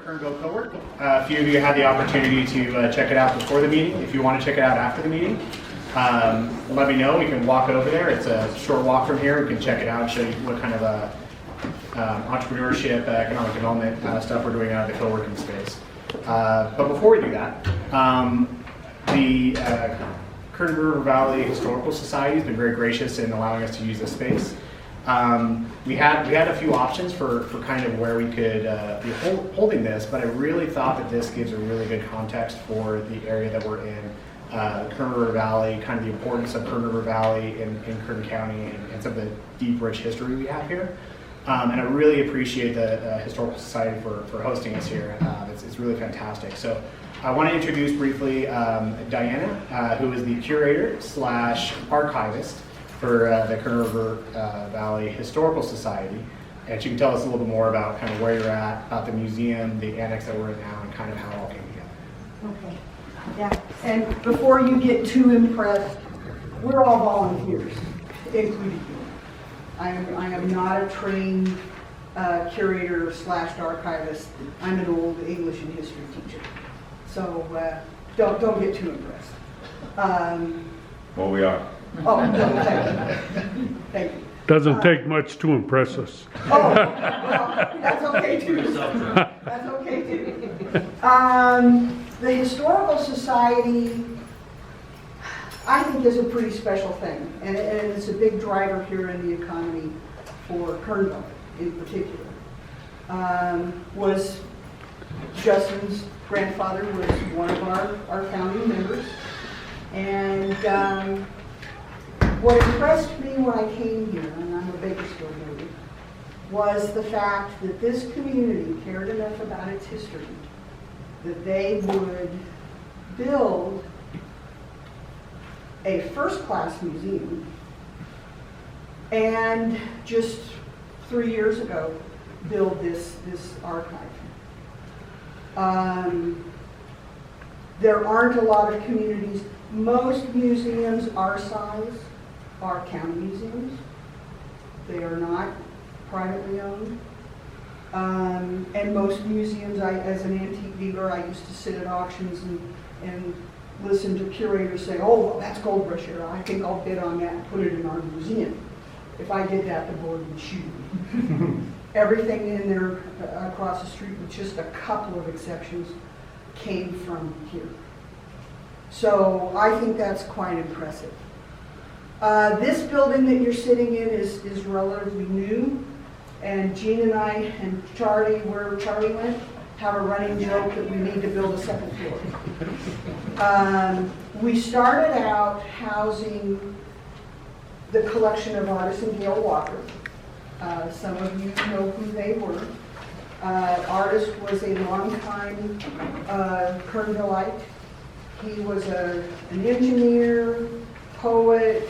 Kern Go Cowork. A few of you had the opportunity to check it out before the meeting. If you want to check it out after the meeting, let me know. We can walk over there. It's a short walk from here. We can check it out and show you what kind of entrepreneurship, economic development stuff we're doing out of the co-working space. But before we do that, the Kern River Valley Historical Society has been very gracious in allowing us to use this space. We had a few options for kind of where we could be holding this, but I really thought that this gives a really good context for the area that we're in, Kern River Valley, kind of the importance of Kern River Valley in Kern County, and some of the deep, rich history we have here. And I really appreciate the Historical Society for hosting us here. It's really fantastic. So I want to introduce briefly Diana, who is the curator / archivist for the Kern River Valley Historical Society. And she can tell us a little bit more about kind of where you're at, about the museum, the annex that we're in now, and kind of how it all came together. Okay, yeah, and before you get too impressed, we're all volunteers, including you. I am not a trained curator / archivist. I'm an old English and history teacher. So don't get too impressed. Well, we are. Oh, thank you. Doesn't take much to impress us. Oh, well, that's okay too. That's okay too. The Historical Society, I think, is a pretty special thing, and it's a big driver here in the economy for Kernville in particular. Justin's grandfather was one of our founding members, and what impressed me when I came here, and I'm a Bakersfield native, was the fact that this community cared enough about its history that they would build a first-class museum, and just 3 years ago build this archive. There aren't a lot of communities. Most museums our size are county museums. They are not privately owned. And most museums, as an antique dealer, I used to sit at auctions and listen to curators say, oh, well, that's Gold Rush era. I think I'll bid on that and put it in our museum. If I did that, the board would shoot me. Everything in there across the street, with just a couple of exceptions, came from here. So I think that's quite impressive. This building that you're sitting in is relatively new, and Jean and I and Charlie, where Charlie went, have a running joke that we need to build a second floor. We started out housing the collection of artists in Gail Walker. Some of you know who they were. Artist was a longtime Kernvilleite. He was an engineer, poet,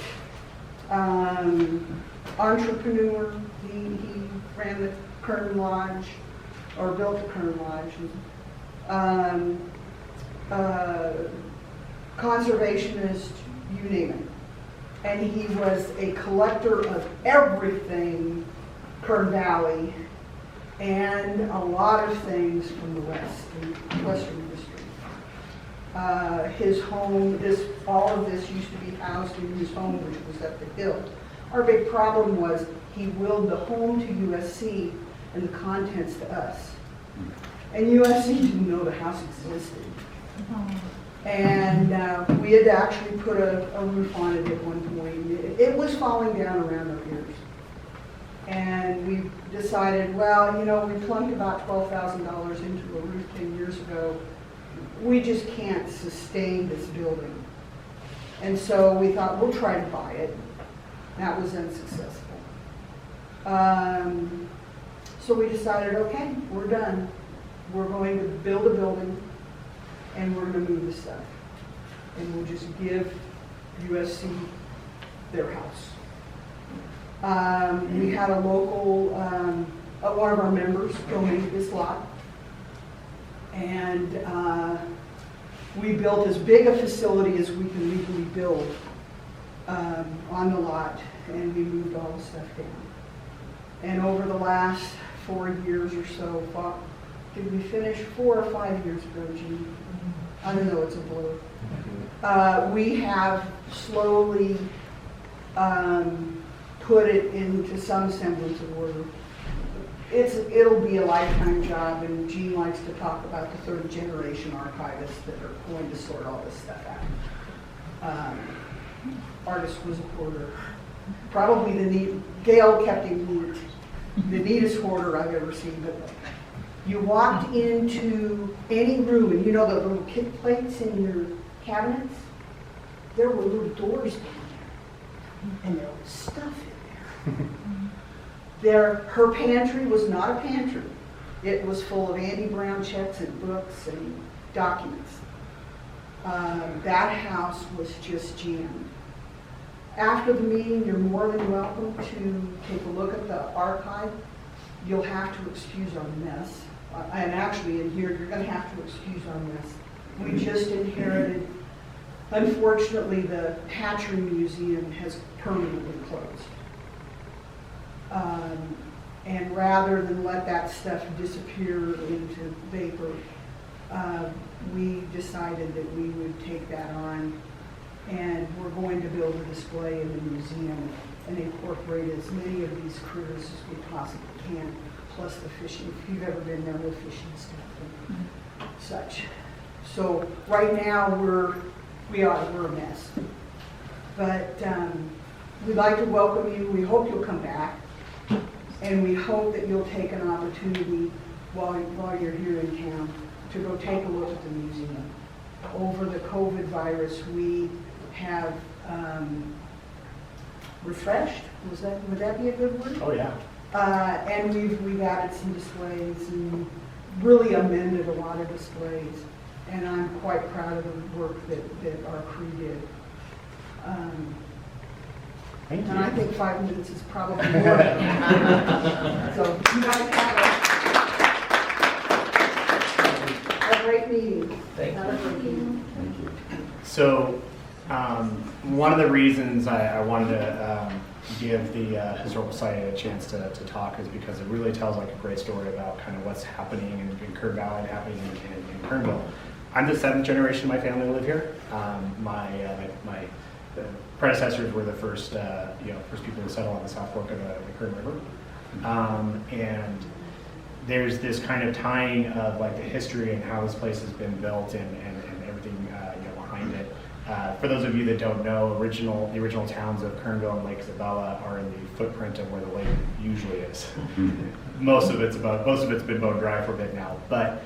entrepreneur. He ran the Kern Lodge, or built the Kern Lodge. Conservationist, you name it. And he was a collector of everything Kern Valley and a lot of things from the West, Western history. His home, all of this used to be housed in his home, which was at the Hill. Our big problem was he willed the home to USC and the contents to us. And USC didn't know the house existed. And we had actually put a roof on it at one point. It was falling down around our ears. And we decided, well, you know, we plunked about $12,000 into a roof 10 years ago. We just can't sustain this building. And so we thought, we'll try to buy it. That was unsuccessful. So we decided, okay, we're done. We're going to build a building, and we're going to move the stuff. And we'll just give USC their house. We had a local, one of our members donate this lot. And we built as big a facility as we can legally build on the lot, and we moved all the stuff down. And over the last 4 years or so, did we finish 4 or 5 years ago, Gene? I don't know, it's a blur. We have slowly put it into some semblance of order. It'll be a lifetime job, and Gene likes to talk about the third generation archivists that are going to sort all this stuff out. Artist was a hoarder. Probably Gail kept him neat. The neatest hoarder I've ever seen. But you walked into any room, and you know the little kit plates in your cabinets? There were little doors down there, and there was stuff in there. Her pantry was not a pantry. It was full of Andy Brown checks and books and documents. That house was just jammed. After the meeting, you're more than welcome to take a look at the archive. You'll have to excuse our mess. And actually in here, you're going to have to excuse our mess. We just inherited, unfortunately, the Hatchery Museum has permanently closed. And rather than let that stuff disappear into vapor, we decided that we would take that on, and we're going to build a display in the museum and incorporate as many of these critters as we possibly can, plus the fishing. If you've ever been there, the fishing stuff and such. So right now we're a mess, but we'd like to welcome you. We hope you'll come back, and we hope that you'll take an opportunity while you're here in town to go take a look at the museum. Over the COVID virus, we have refreshed. Would that be a good word? Oh, yeah. And we've added some displays and really amended a lot of displays. And I'm quite proud of the work that our crew did. Thank you. And I think 5 minutes is probably more. So you guys have a great meeting. Thank Have a great meeting. Thank you. So, one of the reasons I wanted to give the Historical Society a chance to talk is because it really tells like a great story about kind of what's happening in Kern Valley and happening in Kernville. I'm the 7th generation of my family to live here. My predecessors were the first people to settle on the South Fork of the Kern River, and there's this kind of tying of like the history and how this place has been built and everything behind it. For those of you that don't know, the original towns of Kernville and Lake Isabella are in the footprint of where the lake usually is. Most of it's been bone dry for a bit now, but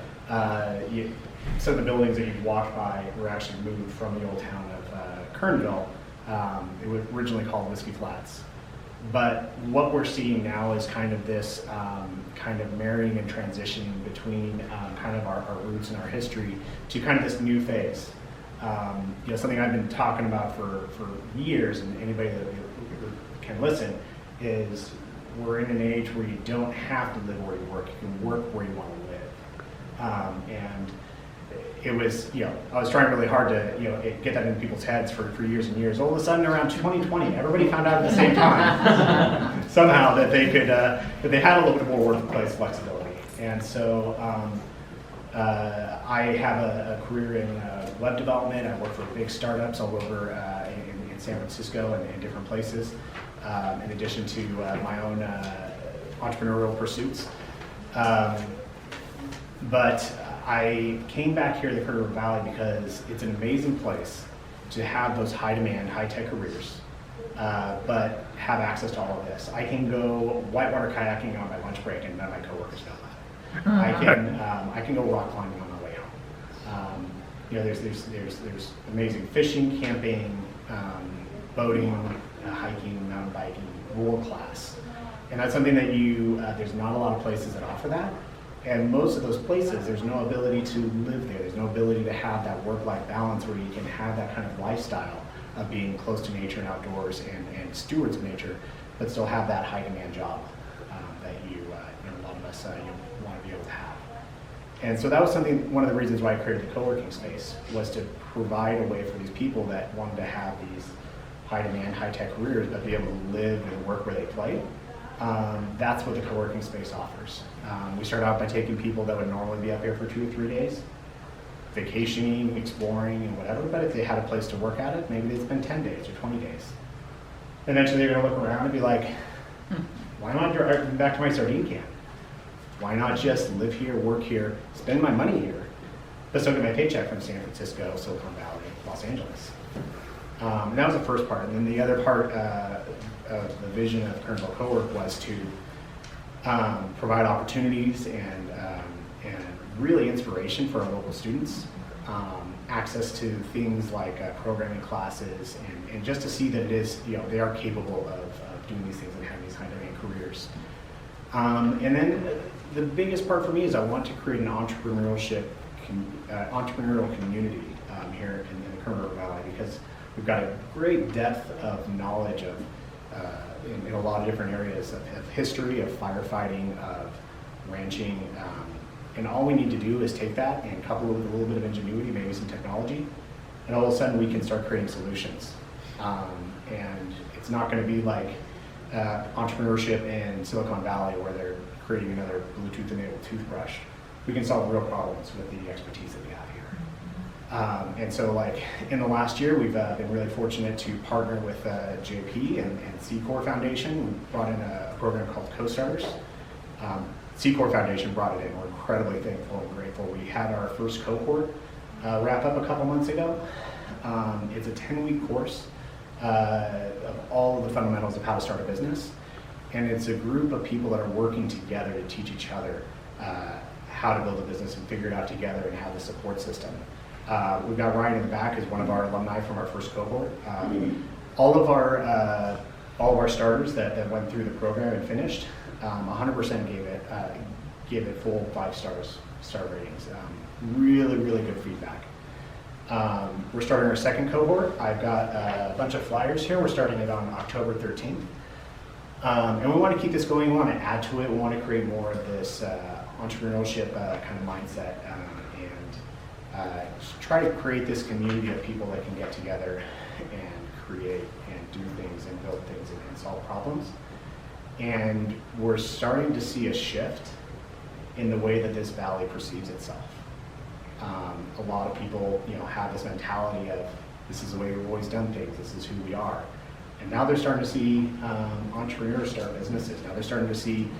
some of the buildings that you've walked by were actually moved from the old town of Kernville. It was originally called Whiskey Flats. But what we're seeing now is kind of this kind of marrying and transitioning between kind of our roots and our history to kind of this new phase. Something I've been talking about for years, and anybody that can listen, is we're in an age where you don't have to live where you work. You can work where you want to live. And it was, I was trying really hard to, get that into people's heads for years and years. All of a sudden, around 2020, everybody found out at the same time somehow that they could, that they had a little bit more workplace flexibility. And so I have a career in web development. I work for big startups all over in San Francisco and in different places, in addition to my own entrepreneurial pursuits. But I came back here to the Kern River Valley because it's an amazing place to have those high-demand, high-tech careers, but have access to all of this. I can go whitewater kayaking on my lunch break, and none of my coworkers know that. I can go rock climbing on my way home. There's amazing fishing, camping, boating, hiking, mountain biking, world class, and that's something that there's not a lot of places that offer that. And most of those places, there's no ability to live there. There's no ability to have that work-life balance where you can have that kind of lifestyle of being close to nature and outdoors and stewards of nature, but still have that high-demand job that a lot of us want to be able to have. And so that was one of the reasons why I created the co-working space, was to provide a way for these people that wanted to have these high-demand, high-tech careers, but be able to live and work where they play. That's what the co-working space offers. We start out by taking people that would normally be up here for 2 or 3 days, vacationing, exploring, and whatever, but if they had a place to work at it, maybe they'd spend 10 days or 20 days. Eventually they're gonna look around and be like, why not drive back to my sardine can? Why not just live here, work here, spend my money here, but still get my paycheck from San Francisco, Silicon Valley, Los Angeles? And that was the first part. And then the other part of the vision of Kernville Co-work was to provide opportunities and really inspiration for our local students, access to things like programming classes, and just to see that it is, they are capable of doing these things and having these high-demand careers. And then the biggest part for me is I want to create an entrepreneurial community here in the Kern River Valley, because we've got a great depth of knowledge of in a lot of different areas of history, of firefighting, of ranching, and all we need to do is take that and couple it with a little bit of ingenuity, maybe some technology, and all of a sudden we can start creating solutions. And it's not going to be like entrepreneurship in Silicon Valley where they're creating another Bluetooth-enabled toothbrush. We can solve real problems with the expertise that we have here. And so, like, in the last year, we've been really fortunate to partner with JP and C-Corps Foundation. We brought in a program called Co-Starters. C-Corps Foundation brought it in. We're incredibly thankful and grateful. We had our first cohort wrap up a couple months ago. It's a 10-week course of all of the fundamentals of how to start a business. And it's a group of people that are working together to teach each other how to build a business and figure it out together and have the support system. We've got Ryan in the back as one of our alumni from our first cohort. All of our starters that went through the program and finished, 100% gave it full 5 star ratings. Really, really good feedback. We're starting our second cohort. I've got a bunch of flyers here. We're starting it on October 13th. And we want to keep this going. We want to add to it. We want to create more of this entrepreneurship kind of mindset and try to create this community of people that can get together and create and do things and build things and solve problems. And we're starting to see a shift in the way that this valley perceives itself. A lot of people, have this mentality of this is the way we've always done things. This is who we are. And now they're starting to see entrepreneurs start businesses. Now they're starting to see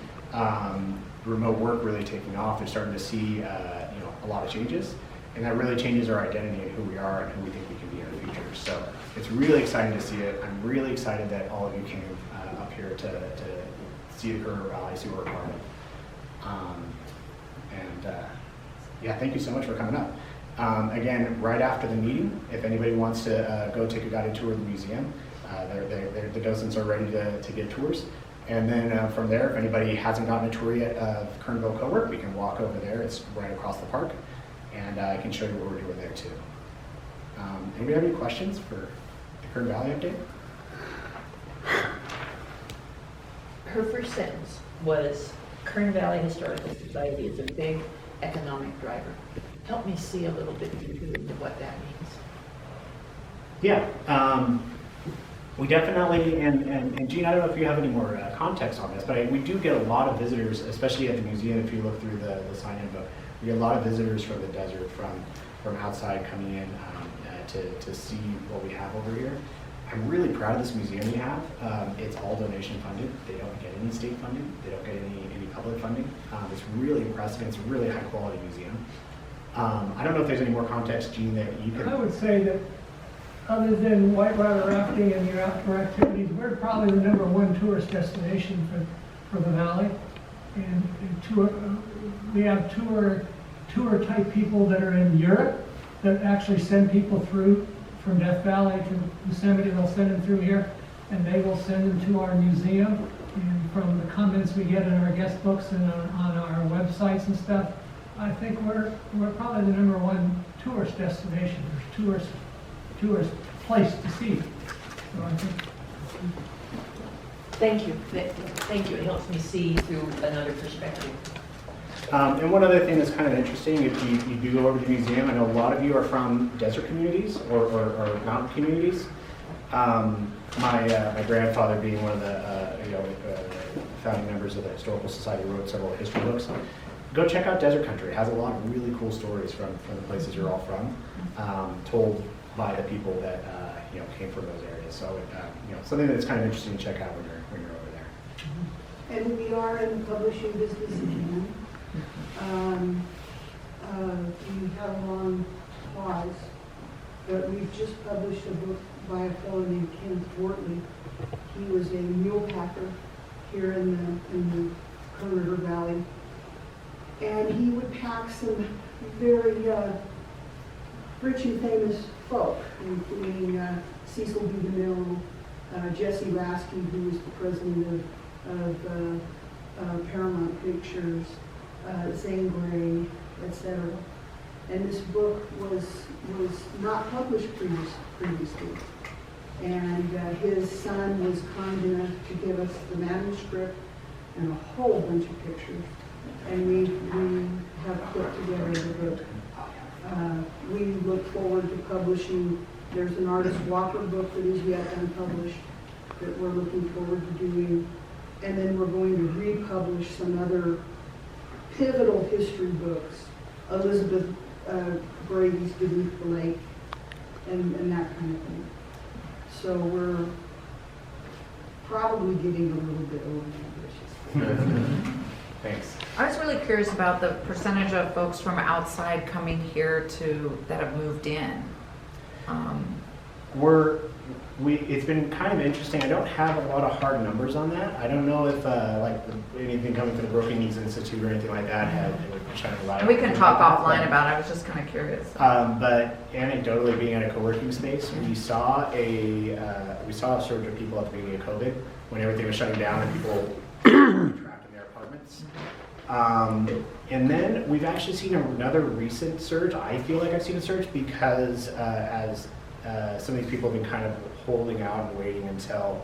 remote work really taking off. They're starting to see a lot of changes, and that really changes our identity and who we are and who we think we can be in the future. So it's really exciting to see it. I'm really excited that all of you came up here to see the Kern River Valley, see what we're part of. Yeah, thank you so much for coming up. Again, right after the meeting, if anybody wants to go take a guided tour of the museum, the docents are ready to give tours. And then from there, if anybody hasn't gotten a tour yet of Kernville Co-work, we can walk over there. It's right across the park. And I can show you what we're doing there too. Anybody have any questions for the Kern Valley update? Her first sentence was, Kern Valley Historical Society is a big economic driver. Help me see a little bit deeper into what that means. Yeah, we definitely, and Gene, I don't know if you have any more context on this, but we do get a lot of visitors, especially at the museum. If you look through the sign-in book, we get a lot of visitors from the desert, from outside coming in to see what we have over here. I'm really proud of this museum we have. It's all donation funded. They don't get any state funding. They don't get any public funding. It's really impressive. It's a really high quality museum. I don't know if there's any more context, Gene, that you can. I would say that other than whitewater rafting and your outdoor activities, we're probably the #1 tourist destination for the valley. And we have tour type people that are in Europe that actually send people through from Death Valley to Yosemite. They'll send them through here, and they will send them to our museum. And from the comments we get in our guest books and on our websites and stuff, I think we're probably the #1 tourist destination, or tourist place to see. So I think. Thank you. Thank you. It helps me see through another perspective. And one other thing that's kind of interesting, if you do go over to the museum, I know a lot of you are from desert communities or mountain communities, My grandfather being one of the founding members of the Historical Society wrote several history books. Go check out Desert Country. It has a lot of really cool stories from the places you're all from, told by the people that came from those areas. So something that's kind of interesting to check out when you're over there. And we are in the publishing business again. We have a long pause, but we've just published a book by a fellow named Ken Wortley. He was a mule packer here in the Kern River Valley. And he would pack some very rich and famous folk, including Cecil B. DeMille, Jesse Lasky, who was the president of Paramount Pictures, Zane Grey, etc. And this book was not published previously. And his son was kind enough to give us the manuscript and a whole bunch of pictures. And we have put together the book. We look forward to publishing. There's an Artist Walker book that is yet unpublished that we're looking forward to doing. And then we're going to republish some other pivotal history books. Elizabeth Brady's Beneath the Lake and that kind of thing. So we're probably getting a little bit overambitious. Thanks. I was really curious about the percentage of folks from outside coming here that have moved in. It's been kind of interesting. I don't have a lot of hard numbers on that. I don't know if anything coming from the Broken Knees Institute or anything like that had shined a light. And we can talk offline about it. I was just kind of curious. But anecdotally, being at a co-working space, we saw a surge of people at the beginning of COVID when everything was shutting down and people were trapped in their apartments. And then we've actually seen another recent surge. I feel like I've seen a surge because as some of these people have been kind of holding out and waiting until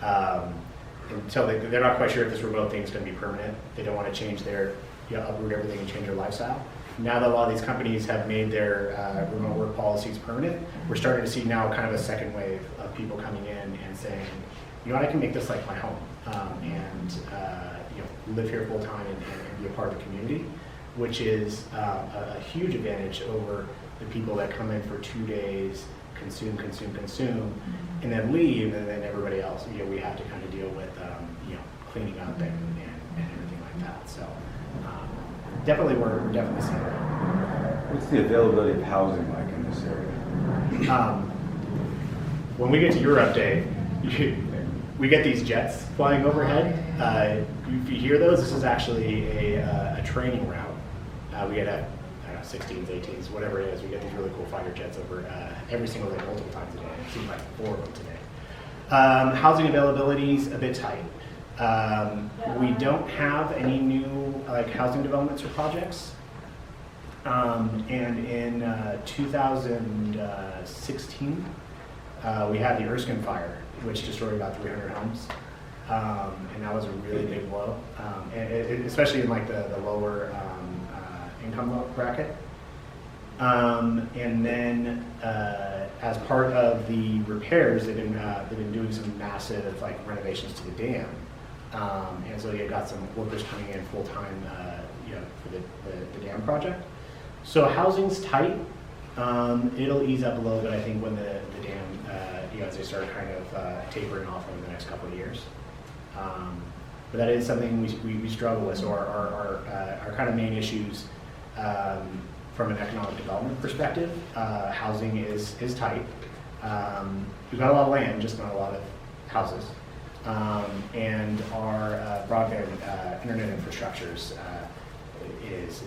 they're not quite sure if this remote thing is going to be permanent. They don't want to change uproot everything and change their lifestyle. Now that a lot of these companies have made their remote work policies permanent, we're starting to see now kind of a second wave of people coming in and saying, you know what, I can make this like my home and live here full time and be a part of the community, which is a huge advantage over the people that come in for 2 days, consume, and then leave, and then everybody else, we have to kind of deal with, cleaning up and everything like that. So definitely, we're definitely seeing that. What's the availability of housing like in this area? When we get to your update, we get these jets flying overhead. If you hear those, this is actually a training route. We get 16s, 18s, whatever it is. We get these really cool fighter jets over every single day, multiple times a day. It seems like 4 of them today. Housing availability is a bit tight. We don't have any new housing developments or projects. And in 2016, we had the Erskine fire, which destroyed about 300 homes. And that was a really big blow, especially in the lower income bracket. And then as part of the repairs, they've been doing some massive renovations to the dam. And so you got some workers coming in full time, for the dam project. So housing's tight. It'll ease up a little bit, I think, when the dam, as they start kind of tapering off over the next couple of years. But that is something we struggle with. So our kind of main issues from an economic development perspective, housing is tight. We've got a lot of land, just not a lot of houses. And our broadband internet infrastructures is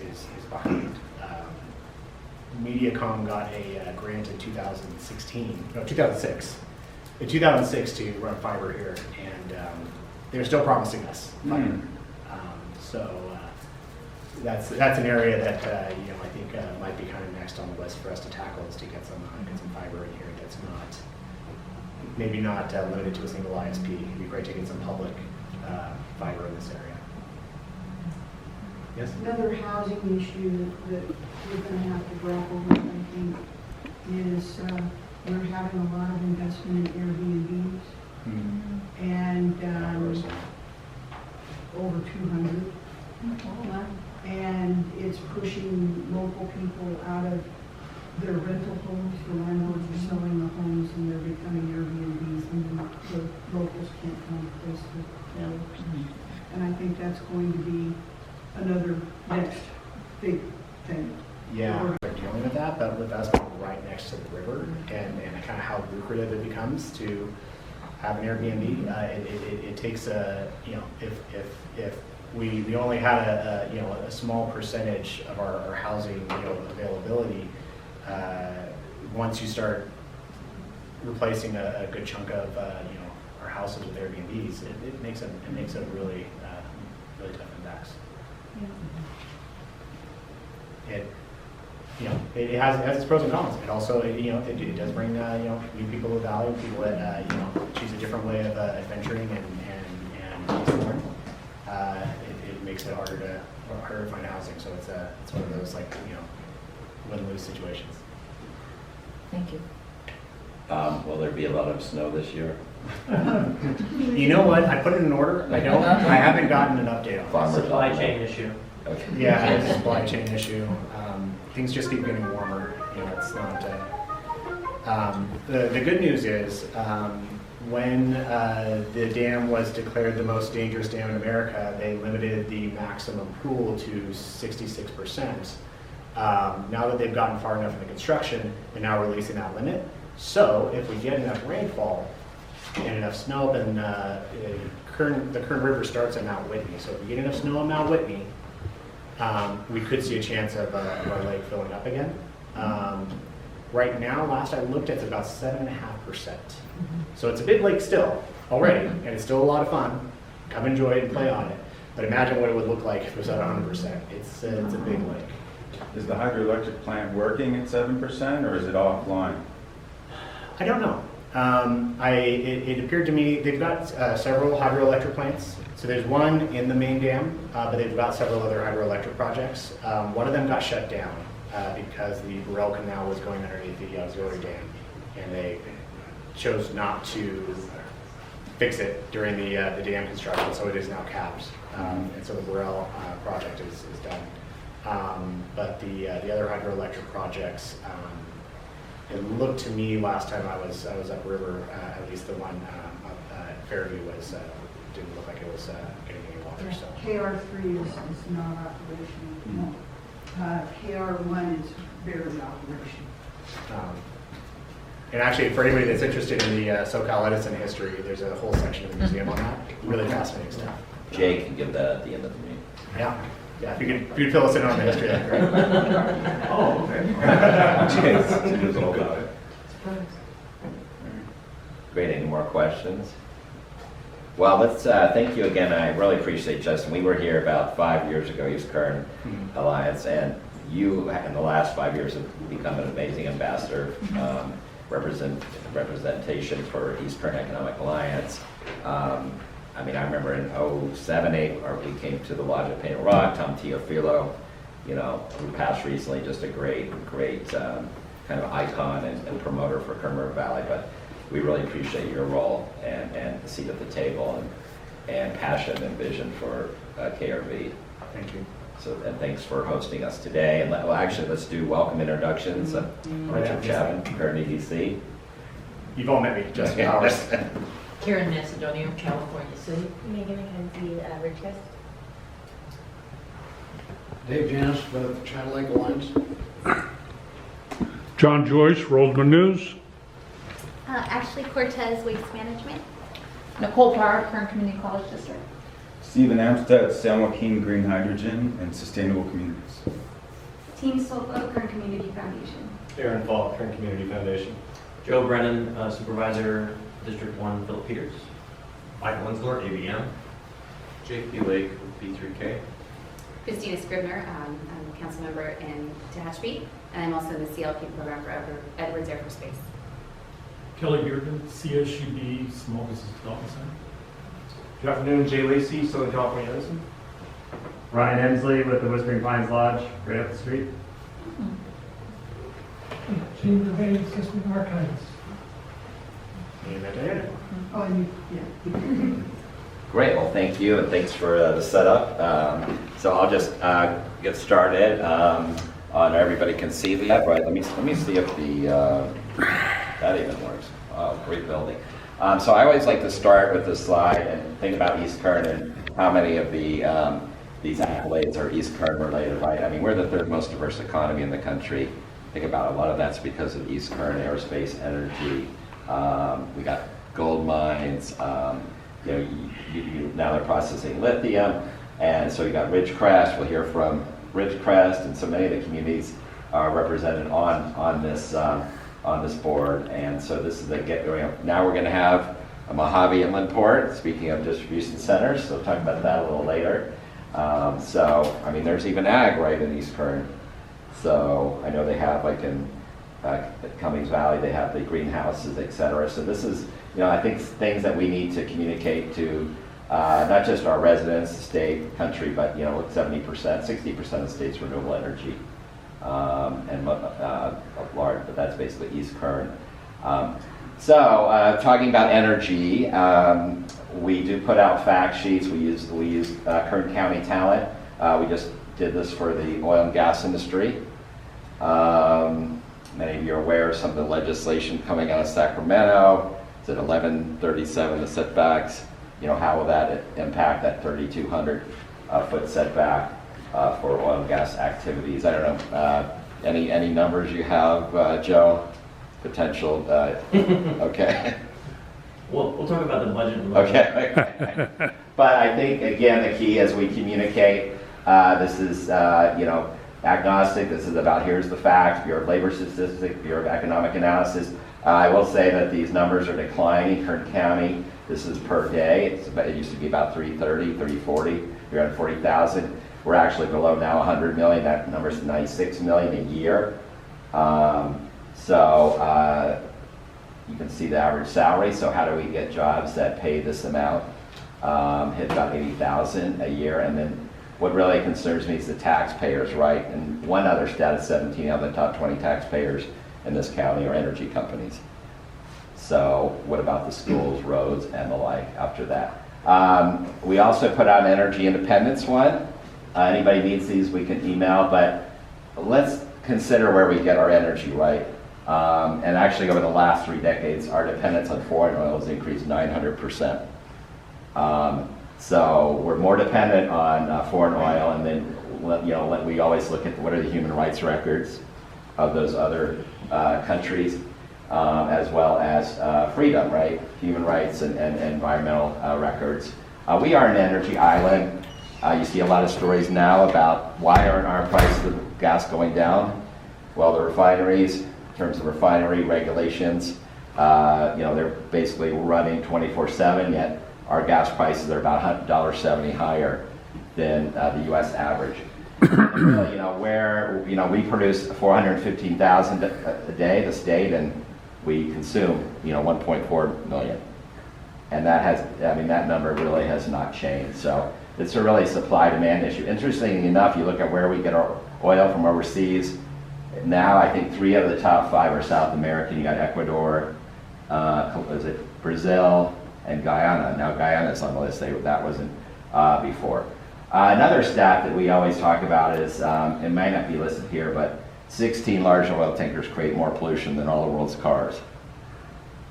behind. MediaCom got a grant in 2006 to run fiber here, and they're still promising us fiber. So that's an area that I think might be kind of next on the list for us to tackle, is to get some fiber in here that's maybe not limited to a single ISP. It'd be great to get some public fiber in this area. Yes? Another housing issue that we're going to have to grapple with, I think, is we're having a lot of investment in Airbnbs, and over 200. And it's pushing local people out of their rental homes. The landlords are selling the homes and they're becoming Airbnbs, and then the locals can't find a place to live. And I think that's going to be another next big thing. Yeah, we're dealing with that, but with us being right next to the river and kind of how lucrative it becomes to have an Airbnb, it takes a, you know, if we only had a small percentage of our housing, availability, once you start replacing a good chunk of, our houses with Airbnbs, it makes a really, really tough impacts. It has its pros and cons. It also, it does bring, new people to the valley, people that, choose a different way of adventuring and exploring. It makes it harder to find housing. So it's one of those win-lose situations. Thank you. Will there be a lot of snow this year? You know what? I put it in order. I haven't gotten an update on it. Farmers Supply don't know. chain issue. Okay. Yeah, it's a supply chain issue. Things just keep getting warmer. It's not. The good news is when the dam was declared the most dangerous dam in America, they limited the maximum pool to 66%. Now that they've gotten far enough in the construction, they're now releasing that limit. So if we get enough rainfall and enough snow, then the Kern River starts at Mount Whitney. So if we get enough snow on Mount Whitney, we could see a chance of our lake filling up again. Right now, last I looked, it's about 7.5%. So it's a big lake still already, and it's still a lot of fun. Come enjoy it and play on it. But imagine what it would look like if it was at 100%. It's a big lake. Is the hydroelectric plant working at 7% or is it offline? I don't know. It appeared to me they've got several hydroelectric plants. So there's one in the main dam, but they've got several other hydroelectric projects. One of them got shut down because the Burrell Canal was going underneath the auxiliary dam, and they chose not to fix it during the dam construction, so it is now capped. And so the Burrell project is done. But the other hydroelectric projects, it looked to me last time I was upriver, at least the one up at Fairview didn't look like it was getting any water. So KR3 is not operational. KR1 is barely operational. and actually, for anybody that's interested in the SoCal Edison history, there's a whole section of the museum on that. Really fascinating stuff. Jay can give that at the end of the meeting. Yeah. If you could fill us in on the history, that'd be great. Oh, okay. She knows all about it. Great, any more questions? Well, let's thank you again. I really appreciate Justin. We were here about 5 years ago, East Kern Alliance, and you in the last 5 years have become an amazing ambassador, representation for East Kern Economic Alliance. I mean, I remember in 07, 08, we came to the Lodge at Painted Rock, Tom Teofilo, who passed recently, just a great kind of icon and promoter for Kern River Valley. But we really appreciate your role and the seat at the table and passion and vision for KRV. Thank you. So, and thanks for hosting us today. And let's do welcome introductions. Richard Chapman, Kern EDC. You've all met me, Justin Powers. Karen Macedonio, California City. Megan McKenzie, Ridgecrest. Dave Janis with Channel Lake Alliance. John Joyce, Roseman News. Ashley Cortez, Waste Management. Nicole Parr, Kern Community College District. Stephen Amstead, San Joaquin Green Hydrogen and Sustainable Communities. Team Solo, Kern Community Foundation. Aaron Falk, Kern Community Foundation. Joe Brennan, Supervisor, District 1, Philip Peters. Mike Winslow, ABM. Jake B. Lake with B3K. Christina Scribner, I'm a council member in Tehachapi, and I'm also in the CLP program for Edwards Air Force Base. Kelly Bearden, CSUB Small Business Development Center. Good afternoon, Jay Lacey, Southern California Edison. Ryan Emsley with the Whispering Pines Lodge, right up the street. Chamber Bay Assistant Archivist. And Diana. Oh, and yeah. Great, well, thank you, and thanks for the setup. So I'll just get started. On everybody can see that, right? Let me see if that even works. Oh, great building. So I always like to start with this slide and think about East Kern and how many of these accolades are East Kern related, right? I mean, we're the third most diverse economy in the country. Think about a lot of that's because of East Kern aerospace, energy. We got gold mines. Now they're processing lithium, and so you got Ridgecrest. We'll hear from Ridgecrest, and so many of the communities are represented on this board. And so this is the get going. Now we're going to have a Mojave Inland Port. Speaking of distribution centers, so we'll talk about that a little later. So I mean, there's even ag right in East Kern. So I know they have, like in Cummings Valley, they have the greenhouses, et cetera. So this is, I think things that we need to communicate to not just our residents, the state, country, but 70%, 60% of the state's renewable energy, and large, but that's basically East Kern. So talking about energy, we do put out fact sheets. We use Kern County talent. We just did this for the oil and gas industry. Many of you are aware of some of the legislation coming out of Sacramento. It's at 1137, the setbacks. How will that impact that 3,200 foot setback for oil and gas activities? I don't know. Any numbers you have, Joe? Potential? Okay. We'll talk about the budget in a moment. Okay. But I think, again, the key as we communicate, this is, agnostic. This is about here's the facts, Bureau of Labor Statistics, Bureau of Economic Analysis. I will say that these numbers are declining. Kern County, this is per day. It used to be about 330, 340, 340,000. We're actually below now 100 million. That number is 96 million a year. So you can see the average salary. So how do we get jobs that pay this amount? Hit about 80,000 a year. And then what really concerns me is the taxpayers, right? And one other stat is 17 of the top 20 taxpayers in this county are energy companies. So what about the schools, roads, and the like after that? We also put out an energy independence one. Anybody needs these, we can email, but let's consider where we get our energy, right? And actually over the last 3 decades, our dependence on foreign oil has increased 900%. So we're more dependent on foreign oil, and then we always look at what are the human rights records of those other countries, as well as freedom, right? Human rights and environmental records. We are an energy island. You see a lot of stories now about why aren't our prices of gas going down? Well, the refineries, in terms of refinery regulations, they're basically running 24/7, yet our gas prices are about $1.70 higher than the U.S. average. And really, we produce 415,000 a day, the state, and we consume, 1.4 million. And that number really has not changed. So it's a really supply-demand issue. Interestingly enough, you look at where we get our oil from overseas. Now I think 3 of the top 5 are South American. You got Ecuador, Brazil, and Guyana. Now Guyana's on the list. That wasn't before. Another stat that we always talk about is, it might not be listed here, but 16 large oil tankers create more pollution than all the world's cars.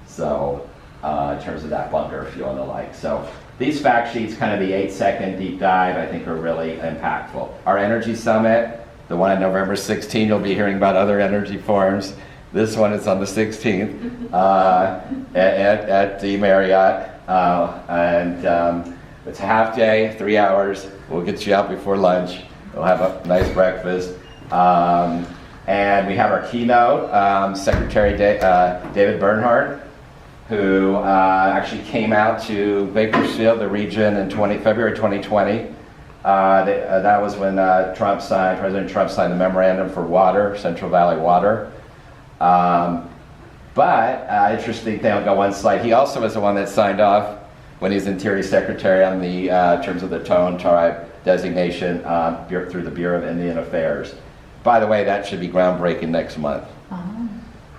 So in terms of that bunker fuel and the like. So these fact sheets, kind of the 8-second deep dive, I think are really impactful. Our energy summit, the one on November 16, you'll be hearing about other energy forms. This one is on the 16th at the Marriott. It's a half day, 3 hours. We'll get you out before lunch. We'll have a nice breakfast. And we have our keynote, Secretary David Bernhardt, who actually came out to Bakersfield, the region, in February 2020. That was when President Trump signed the memorandum for water, Central Valley Water. But interesting thing, I'll go one slide. He also was the one that signed off when he was Interior Secretary on the terms of the Tone Tribe designation through the Bureau of Indian Affairs. By the way, that should be groundbreaking next month.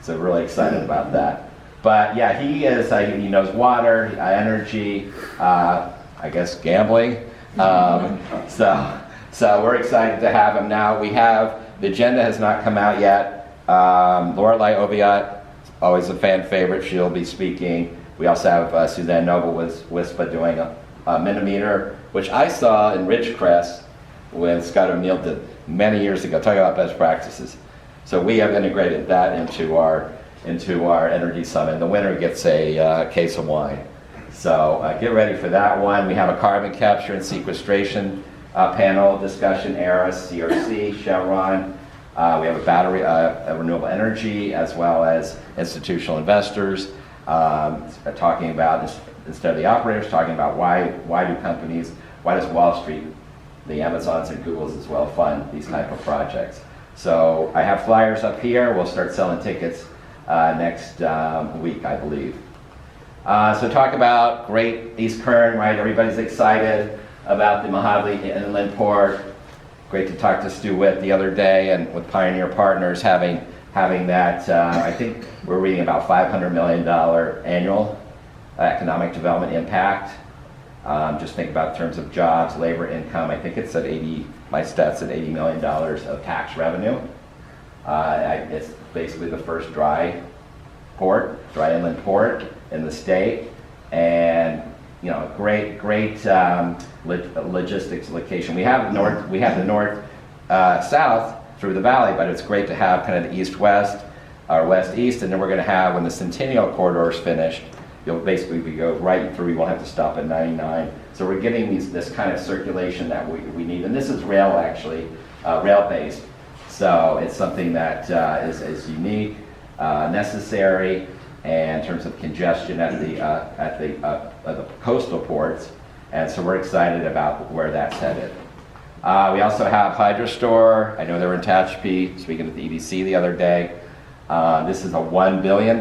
So really excited about that. But yeah, he is, he knows water, energy, I guess gambling. So we're excited to have him now. The agenda has not come out yet. Lorelei Oviatt, always a fan favorite, she'll be speaking. We also have Suzanne Noble with WISPA doing a Mentimeter, which I saw in Ridgecrest when Scott O'Neill did many years ago, talking about best practices. So we have integrated that into our energy summit. The winner gets a case of wine. So get ready for that one. We have a carbon capture and sequestration panel discussion, ARIS, CRC, Chevron. We have a battery, renewable energy, as well as institutional investors talking about, instead of the operators, talking about why does Wall Street, the Amazons and Googles as well, fund these type of projects. So I have flyers up here. We'll start selling tickets next week, I believe. So talk about great East Kern, right? Everybody's excited about the Mojave Inland Port. Great to talk to Stu Witt the other day, and with Pioneer Partners having that, I think we're reading about $500 million annual economic development impact. Just think about in terms of jobs, labor, income. I think it's at my stats at $80 million of tax revenue. It's basically the first dry inland port in the state, and great logistics location. We have the north south through the valley, but it's great to have kind of the east-west or west-east, and then we're going to have, when the Centennial Corridor is finished, you'll basically go right through. You won't have to stop at 99. So we're getting this kind of circulation that we need, and this is rail, actually, rail-based. So it's something that is unique, necessary, and in terms of congestion at the coastal ports, and so we're excited about where that's headed. We also have HydroStore. I know they were in Tehachapi, speaking at the EDC the other day. This is a $1 billion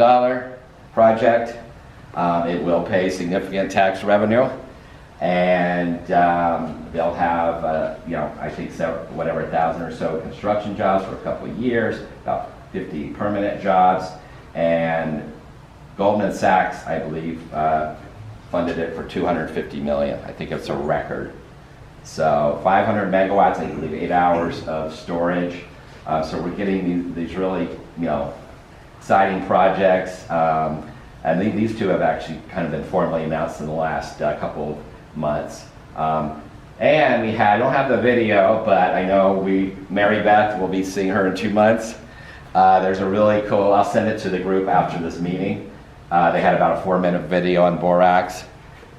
project. It will pay significant tax revenue, and they'll have, I think 1,000 or so construction jobs for a couple of years, about 50 permanent jobs, and Goldman Sachs, I believe, funded it for $250 million. I think it's a record. So 500 megawatts, I believe 8 hours of storage. So we're getting these really, exciting projects. And these two have actually kind of been formally announced in the last couple of months. And I don't have the video, but I know Mary Beth, will be seeing her in 2 months. There's a really cool, I'll send it to the group after this meeting. They had about a 4-minute video on borax.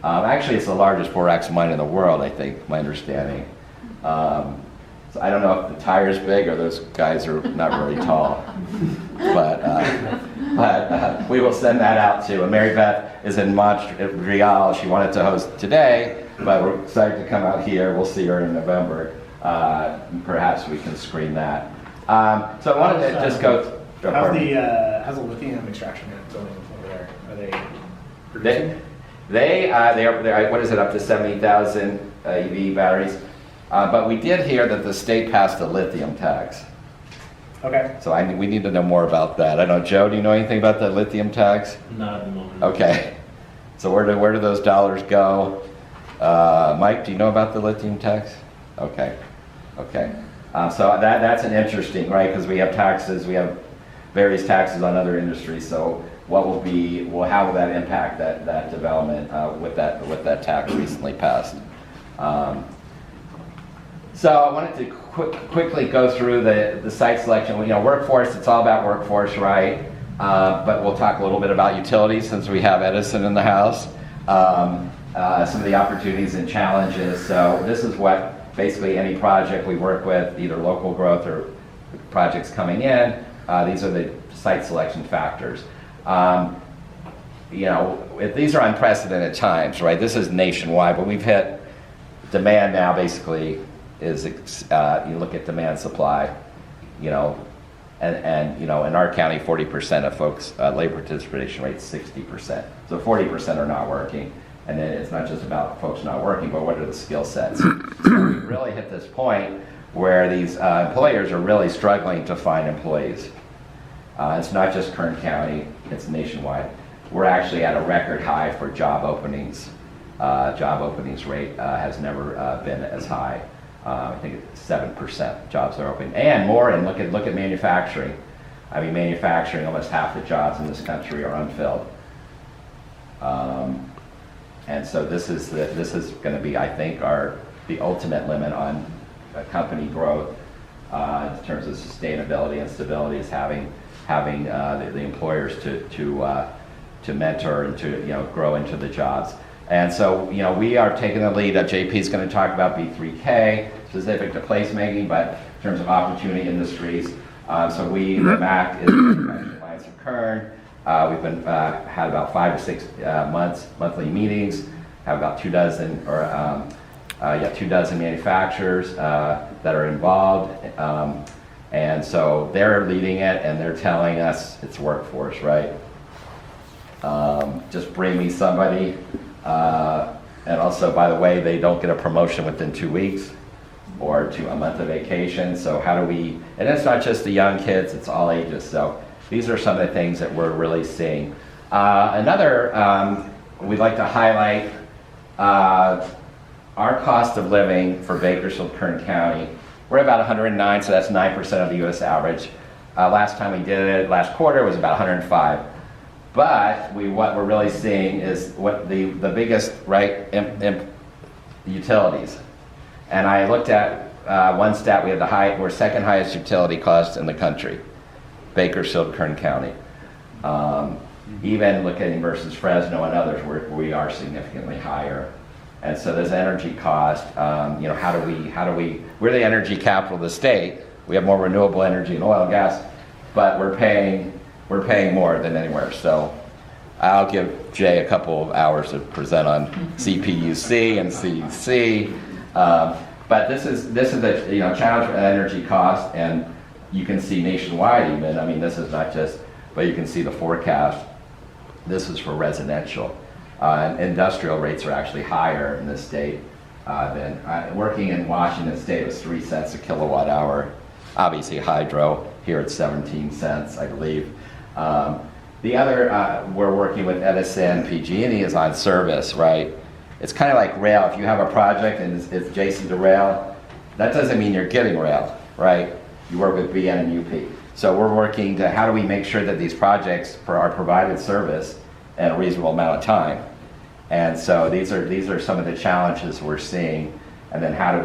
Actually, it's the largest borax mine in the world, I think, my understanding. So I don't know if the tire's big or those guys are not very tall. But we will send that out too. And Mary Beth is in Montreal. She wanted to host today, but we're excited to come out here. We'll see her in November. Perhaps we can screen that. So I wanted to just go. How's the lithium extraction going over there? Are they producing? They are, what is it, up to 70,000 EV batteries? But we did hear that the state passed a lithium tax. Okay. So we need to know more about that. I don't know, Joe, do you know anything about the lithium tax? Not at the moment. Okay. So where do those dollars go? Mike, do you know about the lithium tax? Okay. Okay. So that's an interesting, right? Because we have taxes, we have various taxes on other industries. So how will that impact that development with that tax recently passed? So I wanted to quickly go through the site selection. Workforce, it's all about workforce, right? But we'll talk a little bit about utilities since we have Edison in the house. Some of the opportunities and challenges. So this is what basically any project we work with, either local growth or projects coming in, these are the site selection factors. These are unprecedented times, right? This is nationwide, but we've hit demand now basically is, you look at demand supply, and in our county, 40% of folks, labor participation rate is 60%. So 40% are not working. And then it's not just about folks not working, but what are the skill sets? So we really hit this point where these employers are really struggling to find employees. It's not just Kern County, it's nationwide. We're actually at a record high for job openings. Job openings rate has never been as high. I think it's 7% jobs are open, and more. And look at manufacturing. I mean, manufacturing, almost half the jobs in this country are unfilled. And so this is going to be, I think, the ultimate limit on company growth in terms of sustainability and stability, is having the employers to mentor and to grow into the jobs. And so we are taking the lead. JP is going to talk about B3K specific to placemaking, but in terms of opportunity industries. So the MAC is the Manufacturing Alliance of Kern. We've been had about 5 to 6 monthly meetings. Have about 2 dozen manufacturers that are involved, and so they're leading it, and they're telling us it's workforce, right? Just bring me somebody, and also, by the way, they don't get a promotion within 2 weeks or a month of vacation. So how do we? And it's not just the young kids; it's all ages. So these are some of the things that we're really seeing. Another, we'd like to highlight our cost of living for Bakersfield, Kern County. We're about 109, so that's 9% of the U.S. average. Last time we did it, last quarter, was about 105. But what we're really seeing is what the biggest, right, utilities. And I looked at one stat. We're second highest utility cost in the country, Bakersfield, Kern County. Even looking versus Fresno and others, we are significantly higher. And so there's energy cost. How do we? We're the energy capital of the state. We have more renewable energy and oil and gas, but we're paying more than anywhere. So I'll give Jay a couple of hours to present on CPUC and CUC. But this is the challenge for energy cost, and you can see nationwide even. I mean, this is not just, but you can see the forecast. This is for residential. Industrial rates are actually higher in this state than working in Washington State. It was 3 cents a kilowatt hour. Obviously hydro, here it's 17 cents, I believe. The other, we're working with Edison. PG&E is on service, right? It's kind of like rail. If you have a project and it's adjacent to rail, that doesn't mean you're getting rail, right? You work with BN and UP. So we're working to how do we make sure that these projects are provided service in a reasonable amount of time. And so these are some of the challenges we're seeing. And then how do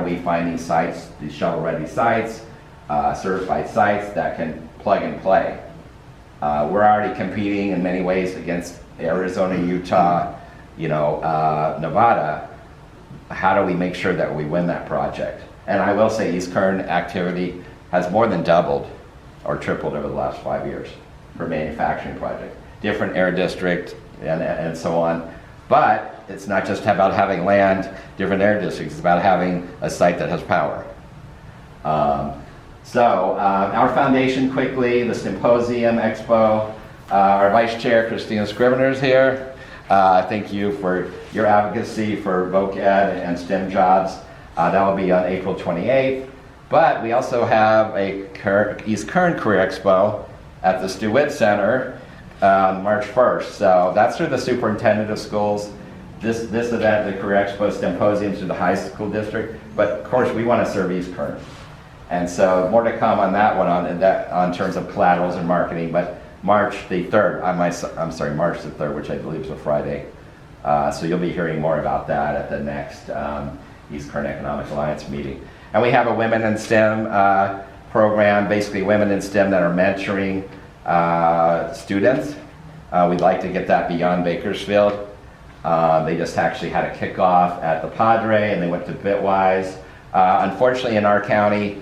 we find these sites, these shovel-ready sites, certified sites that can plug and play. We're already competing in many ways against Arizona, Utah, Nevada. How do we make sure that we win that project? And I will say East Kern activity has more than doubled or tripled over the last 5 years for manufacturing projects. Different air district and so on. But it's not just about having land, different air districts. It's about having a site that has power. Our foundation, quickly, the symposium, expo. Our vice chair, Christina Scrivener, is here. Thank you for your advocacy for voc ed and STEM jobs. That will be on April 28th. But we also have a East Kern Career Expo at the Stewart Center on March 1st. So that's through the superintendent of schools. This event, the Career Expo Symposium, through the high school district. But of course, we want to serve East Kern. And so more to come on that one on terms of collaterals and marketing. But March the 3rd, March the 3rd, which I believe is a Friday. So you'll be hearing more about that at the next East Kern Economic Alliance meeting. And we have a Women in STEM program, basically women in STEM that are mentoring students. We'd like to get that beyond Bakersfield. They just actually had a kickoff at the Padre, and they went to Bitwise. Unfortunately, in our county,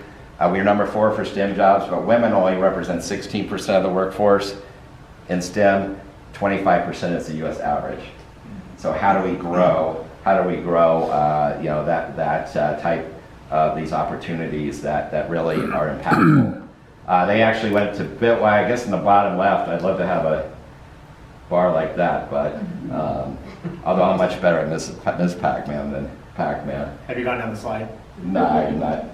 we are number 4 for STEM jobs, but women only represent 16% of the workforce in STEM. 25% is the U.S. average. So how do we grow? That type of these opportunities that really are impactful? They actually went to Bitwise. I guess in the bottom left, I'd love to have a bar like that, but although I'm much better at Miss Pac-Man than Pac-Man. Have you gone down the slide? No, I'm not.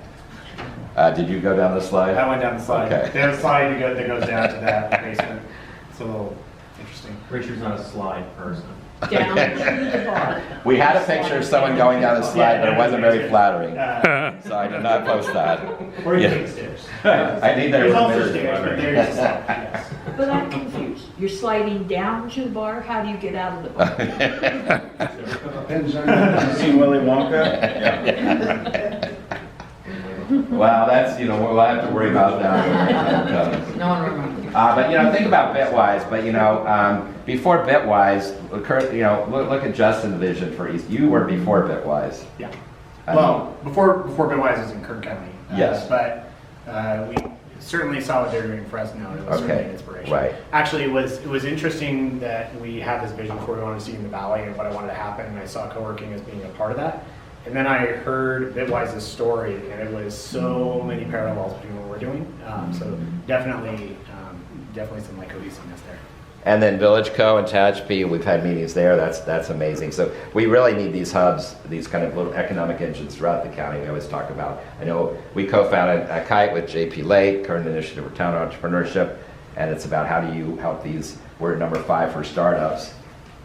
Did you go down the slide? I went down the slide. Okay. There's a slide that goes down to that basement. It's a little interesting. Richard's not a slide person. Down to the bar. We had a picture of someone going down the slide, but it wasn't very flattering. Uh, So I did not post that. Or you Yeah. take stairs. I need their There's also permission. stairs, but there's a slide, yes. But I'm confused. You're sliding down to the bar? How do you get out of the bar? Depends on. You seen Willy Wonka? Yeah. Well, that's, we'll have to worry about that. No one remembers. But, think about Bitwise, but, before Bitwise, look at Justin's vision for East. You were before Bitwise. Yeah. I Well, before Bitwise was in Kern County. Yes. But we certainly saw what they're doing in Fresno, and it was certainly an inspiration. Right. Actually, it was interesting that we had this vision for what we wanted to see in the valley and what I wanted to happen, and I saw co-working as being a part of that. And then I heard Bitwise's story, and it was so many parallels between what we're doing. So definitely some cohesiveness there. And then Village Co. and Tehachapi, we've had meetings there. That's amazing. So we really need these hubs, these kind of little economic engines throughout the county. We always talk about. I know we co-founded a Kite with JP Lake, current initiative for town entrepreneurship, and it's about how do you help these. We're number 5 for startups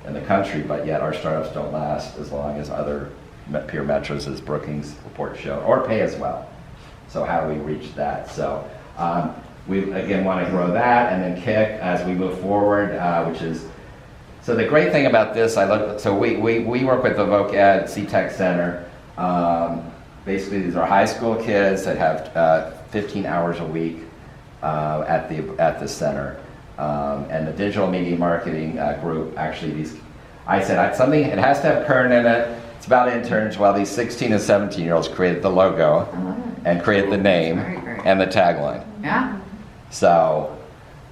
in the country, but yet our startups don't last as long as other peer metros, as Brookings report show, or pay as well. So how do we reach that? So. We, again, want to grow that, and then kick as we move forward, which is, so the great thing about this, we work with the Voc Ed C-Tech Center. Basically, these are high school kids that have 15 hours a week at the center. And the digital media marketing group, actually, I said, it has to have Kern in it. It's about interns, while these 16 and 17-year-olds created the logo and created the name and the tagline. Yeah. So,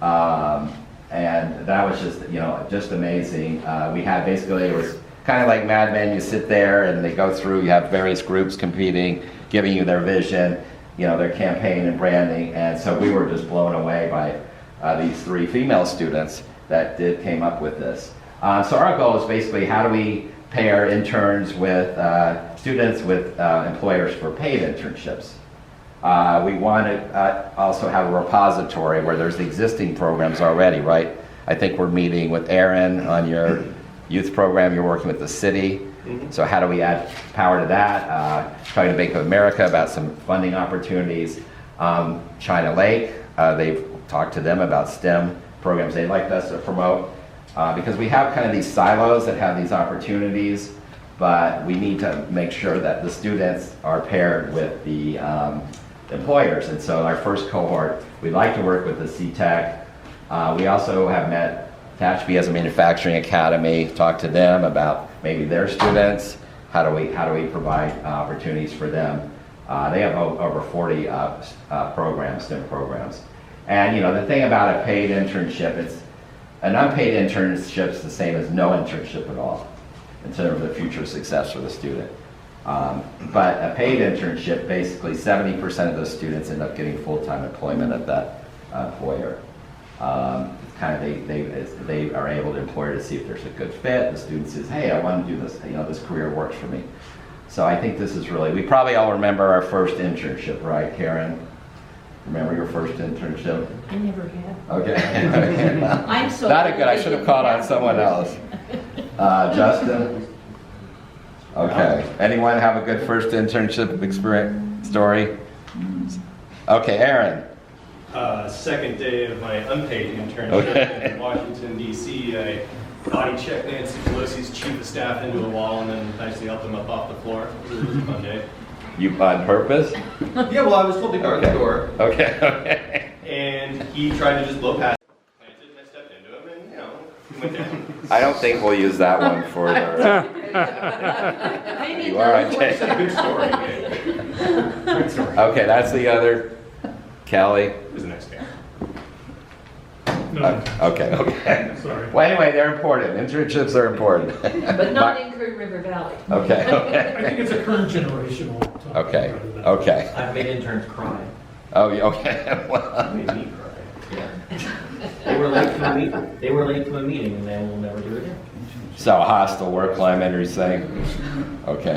and that was just amazing. We had basically, it was kind of like Mad Men. You sit there and they go through, you have various groups competing, giving you their vision, their campaign and branding. And so we were just blown away by these 3 female students that came up with this. So our goal is basically how do we pair interns with students with employers for paid internships. We want to also have a repository where there's existing programs already, right? I think we're meeting with Aaron on your youth program. You're working with the city. Mm-hmm. So how do we add power to that? Talking to Bank of America about some funding opportunities. China Lake, they've talked to them about STEM programs they'd like us to promote. Because we have kind of these silos that have these opportunities, but we need to make sure that the students are paired with the employers. And so our first cohort, we'd like to work with the C-Tech. We also have met Tehachapi as a manufacturing academy, talked to them about maybe their students. How do we provide opportunities for them? They have over 40 programs, STEM programs. And the thing about a paid internship, an unpaid internship is the same as no internship at all in terms of the future success for the student. But a paid internship, basically 70% of those students end up getting full-time employment at that employer. They are able to employer to see if there's a good fit. The student says, hey, I want to do this, this career works for me. So I think this is really, we probably all remember our first internship, right, Karen? Remember your first internship? I never have. Okay. I'm so Not a good, I should have called on someone else. Justin? Okay. Anyone have a good first internship experience story? Okay, Aaron. Second day of my unpaid internship in Washington, D.C. I body checked Nancy Pelosi's chief of staff into a wall and then nicely helped him up off the floor. It was a fun day. You on purpose? Yeah, well, I was told to guard the door. Okay. And he tried to just blow past me. And I stepped into him and, he went down. I don't think we'll use that one for the... Maybe You are on It's a good story. Good story. Okay, that's the other. Kelly? Who's the next guy? No, Okay. sorry. Well, anyway, they're important. Internships are important. But not in Kern River Valley. Okay. I think it's a current generational topic. Okay. rather than- Okay. I've made interns cry. Oh, okay. Well, Made me cry. Yeah. They were late to a meeting and they will never do it again. So a hostile work climate, are you saying? Okay.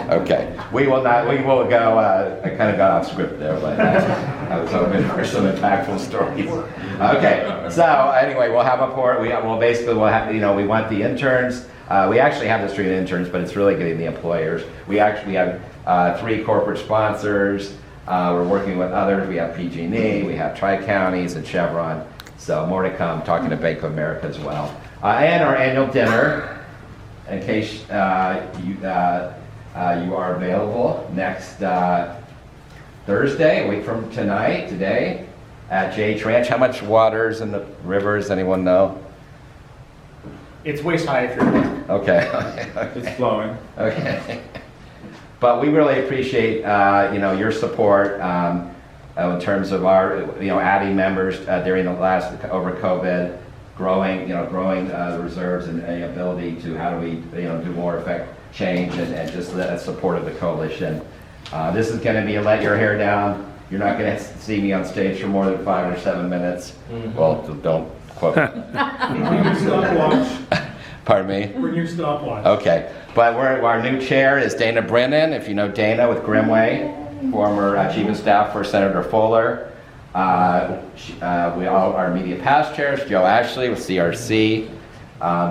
Okay. We will go, I kind of got off script there, but I was hoping for some impactful stories. Okay, so anyway, we'll have a port, we'll have, we want the interns. We actually have the street interns, but it's really getting the employers. We actually have 3 corporate sponsors. We're working with others. We have PG&E, we have Tri-Counties and Chevron. So more to come, talking to Bank of America as well. And our annual dinner, in case you are available next Thursday, a week from today, at J Ranch. How much water's in the rivers? Anyone know? It's waist high if you're looking. Okay. It's flowing. Okay. But we really appreciate, your support in terms of our, adding members during the over COVID, growing the reserves and the ability to how do we, do more effect change and just the support of the coalition. This is going to be a let your hair down. You're not going to see me on stage for more than 5 or 7 minutes. Mm-hmm. Well, don't quote me. Bring your stopwatch. Pardon me? Bring your stopwatch. Okay. But our new chair is Dana Brennan. If you know Dana with Grimway, former chief of staff for Senator Fuller. We all are media past chairs. Joe Ashley with CRC.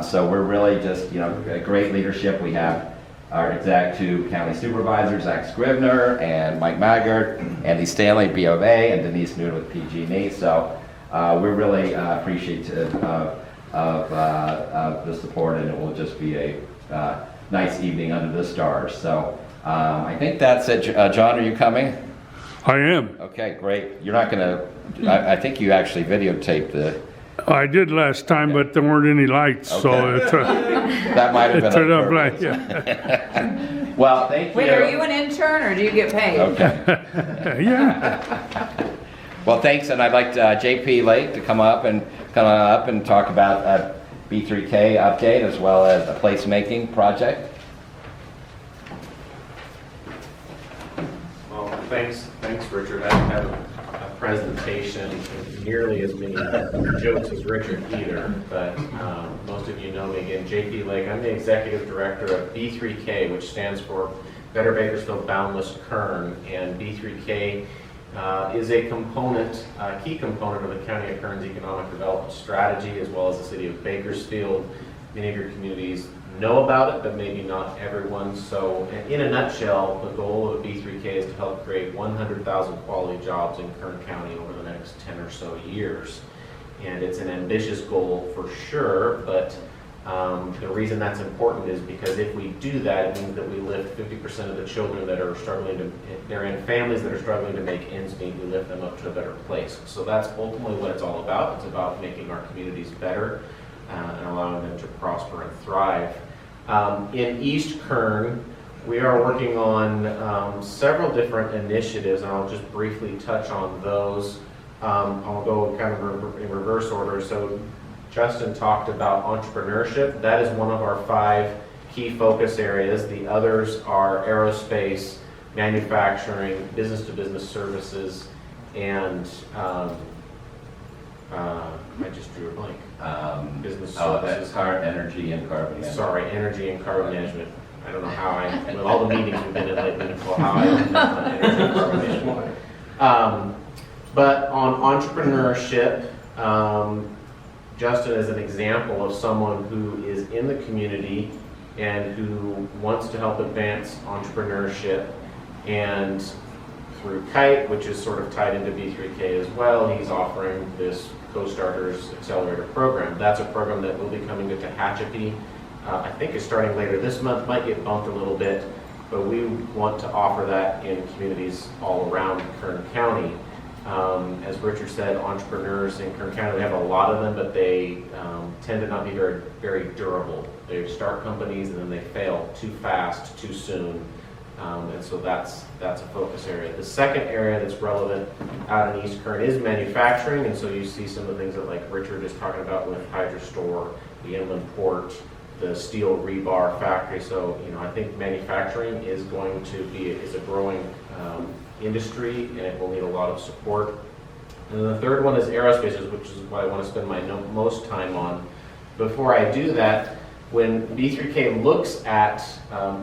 So we're really just, a great leadership. We have our two county supervisors, Zach Scrivener and Mike Maggart, Andy Stanley, B of A, and Denise Noon with PG&E. So we're really appreciative of the support, and it will just be a nice evening under the stars. So I think that's it. John, are you coming? I am. Okay, great. You're not going to, I think you actually videotaped the... I did last time, but there weren't any lights, so it that might have been turned on out purpose. like, yeah. Well, thank you. Wait, are you an intern or do you get paid? Okay. Yeah. Well, thanks, and I'd like JP Lake to come up and talk about a B3K update as well as a placemaking project. Well, thanks, Richard. I don't have a presentation nearly as many jokes as Richard either, but most of you know me again. JP Lake, I'm the executive director of B3K, which stands for Better Bakersfield Boundless Kern, and B3K is a key component of the County of Kern's economic development strategy, as well as the city of Bakersfield. Many of your communities know about it, but maybe not everyone. So in a nutshell, the goal of B3K is to help create 100,000 quality jobs in Kern County over the next 10 or so years. And it's an ambitious goal for sure, but the reason that's important is because if we do that, it means that we lift 50% of the children that are they're in families that are struggling to make ends meet, we lift them up to a better place. So that's ultimately what it's all about. It's about making our communities better and allowing them to prosper and thrive. In East Kern, we are working on several different initiatives, and I'll just briefly touch on those. I'll go kind of in reverse order. So Justin talked about entrepreneurship. That is one of our 5 key focus areas. The others are aerospace, manufacturing, business-to-business services, and I just drew a blank. Business services. Energy and carbon management. Sorry, energy and carbon management. I don't know how with all the meetings we've been in lately, how I ended up on energy and carbon management. But on entrepreneurship, Justin is an example of someone who is in the community and who wants to help advance entrepreneurship. And through KITE, which is sort of tied into B3K as well, he's offering this Co-Starters Accelerator program. That's a program that will be coming to Tehachapi. I think it's starting later this month, might get bumped a little bit, but we want to offer that in communities all around Kern County. As Richard said, entrepreneurs in Kern County, we have a lot of them, but they tend to not be very, very durable. They start companies and then they fail too fast, too soon. And so that's a focus area. The second area that's relevant out in East Kern is manufacturing, and so you see some of the things that like Richard is talking about with Hydrostore, the inland port, the steel rebar factory. So I think manufacturing is going to be a growing industry, and it will need a lot of support. And then the third one is aerospace, which is what I want to spend my most time on. before I do that, when B3K looks at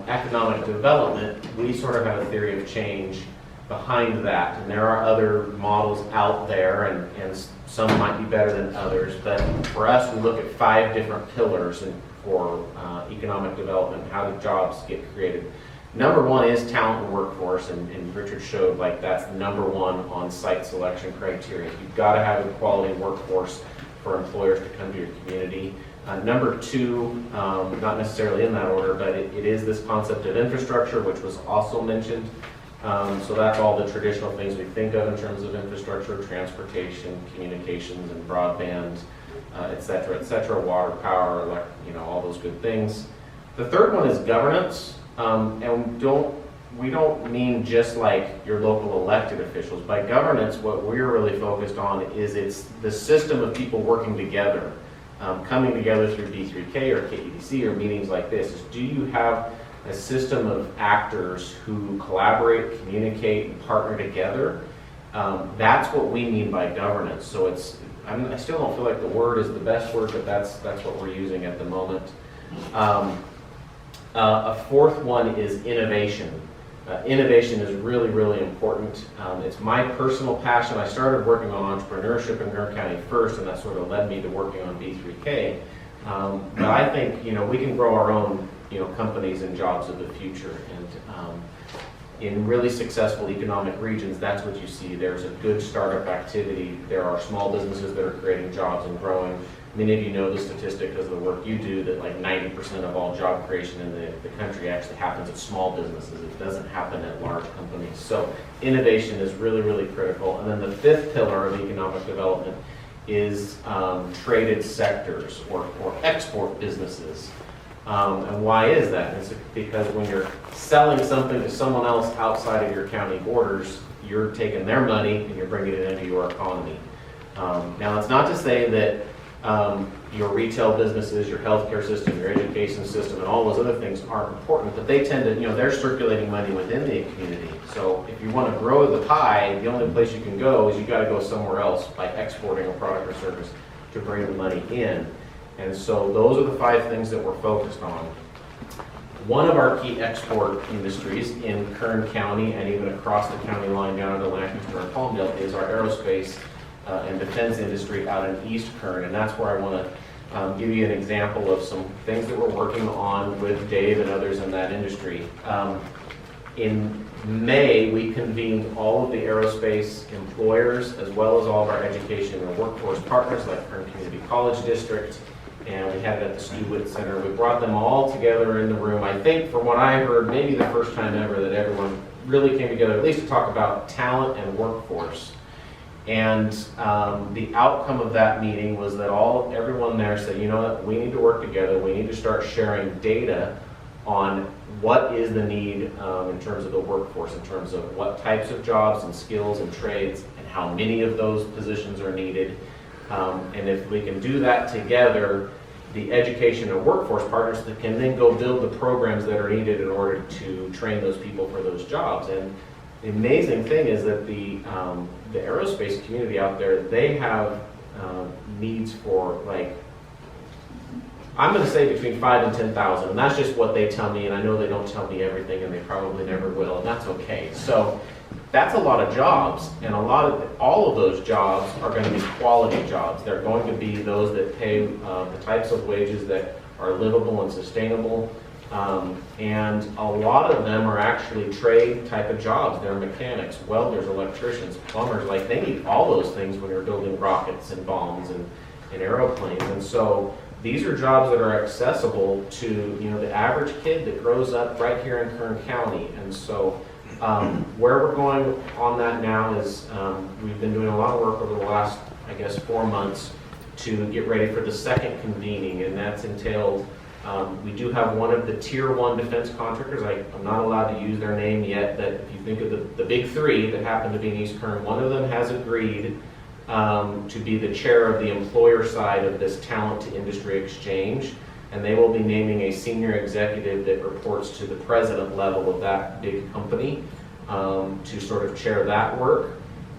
economic development, we sort of have a theory of change behind that. And there are other models out there, and some might be better than others. But for us, we look at 5 different pillars for economic development, how do jobs get created. Number 1 is talent and workforce, and Richard showed like that's the number 1 on site selection criteria. You've got to have a quality workforce for employers to come to your community. Number 2, not necessarily in that order, but it is this concept of infrastructure, which was also mentioned. So that's all the traditional things we think of in terms of infrastructure: transportation, communications, and broadband, et cetera, water, power, all those good things. The third one is governance, and we don't mean just like your local elected officials. By governance, what we're really focused on is it's the system of people working together. Coming together through B3K or KEDC or meetings like this is, do you have a system of actors who collaborate, communicate, and partner together? That's what we mean by governance. So I still don't feel like the word is the best word, but that's what we're using at the moment. A fourth one is innovation. Innovation is really, really important. It's my personal passion. I started working on entrepreneurship in Kern County first, and that sort of led me to working on B3K. But I think, we can grow our own, companies and jobs of the future. And in really successful economic regions, that's what you see. There's a good startup activity. There are small businesses that are creating jobs and growing. Many of you know the statistic because of the work you do that like 90% of all job creation in the country actually happens at small businesses. It doesn't happen at large companies. So innovation is really, really critical. And then the 5th pillar of economic development is traded sectors or export businesses. And why is that? It's because when you're selling something to someone else outside of your county borders, you're taking their money and you're bringing it into your economy. Now, it's not to say that your retail businesses, your healthcare system, your education system, and all those other things aren't important, but they tend to, they're circulating money within the community. So if you want to grow the pie, the only place you can go is you got to go somewhere else by exporting a product or service to bring the money in. And so those are the 5 things that we're focused on. One of our key export industries in Kern County and even across the county line down into Lancaster and Palmdale is our aerospace and defense industry out in East Kern, and that's where I want to give you an example of some things that we're working on with Dave and others in that industry. In May, we convened all of the aerospace employers as well as all of our education and workforce partners like Kern Community College District, and we had it at the Stu Witt Center. We brought them all together in the room. I think from what I heard, maybe the first time ever that everyone really came together, at least to talk about talent and workforce. And the outcome of that meeting was that everyone there said, you know what, we need to work together. We need to start sharing data on what is the need in terms of the workforce, in terms of what types of jobs and skills and trades and how many of those positions are needed. And if we can do that together, the education and workforce partners that can then go build the programs that are needed in order to train those people for those jobs. And the amazing thing is that the aerospace community out there, they have needs for I'm going to say between 5,000 and 10,000, and that's just what they tell me, and I know they don't tell me everything, and they probably never will, and that's okay. So that's a lot of jobs, and all of those jobs are going to be quality jobs. They're going to be those that pay the types of wages that are livable and sustainable. And a lot of them are actually trade type of jobs. They're mechanics, welders, electricians, plumbers. They need all those things when you're building rockets and bombs and airplanes. And so these are jobs that are accessible to the average kid that grows up right here in Kern County. And so where we're going on that now is we've been doing a lot of work over the last, 4 months to get ready for the second convening, and that's entailed. We do have one of the Tier 1 defense contractors. I'm not allowed to use their name yet, but if you think of the big 3 that happen to be in East Kern, one of them has agreed to be the chair of the employer side of this talent to industry exchange, and they will be naming a senior executive that reports to the president level of that big company to sort of chair that work.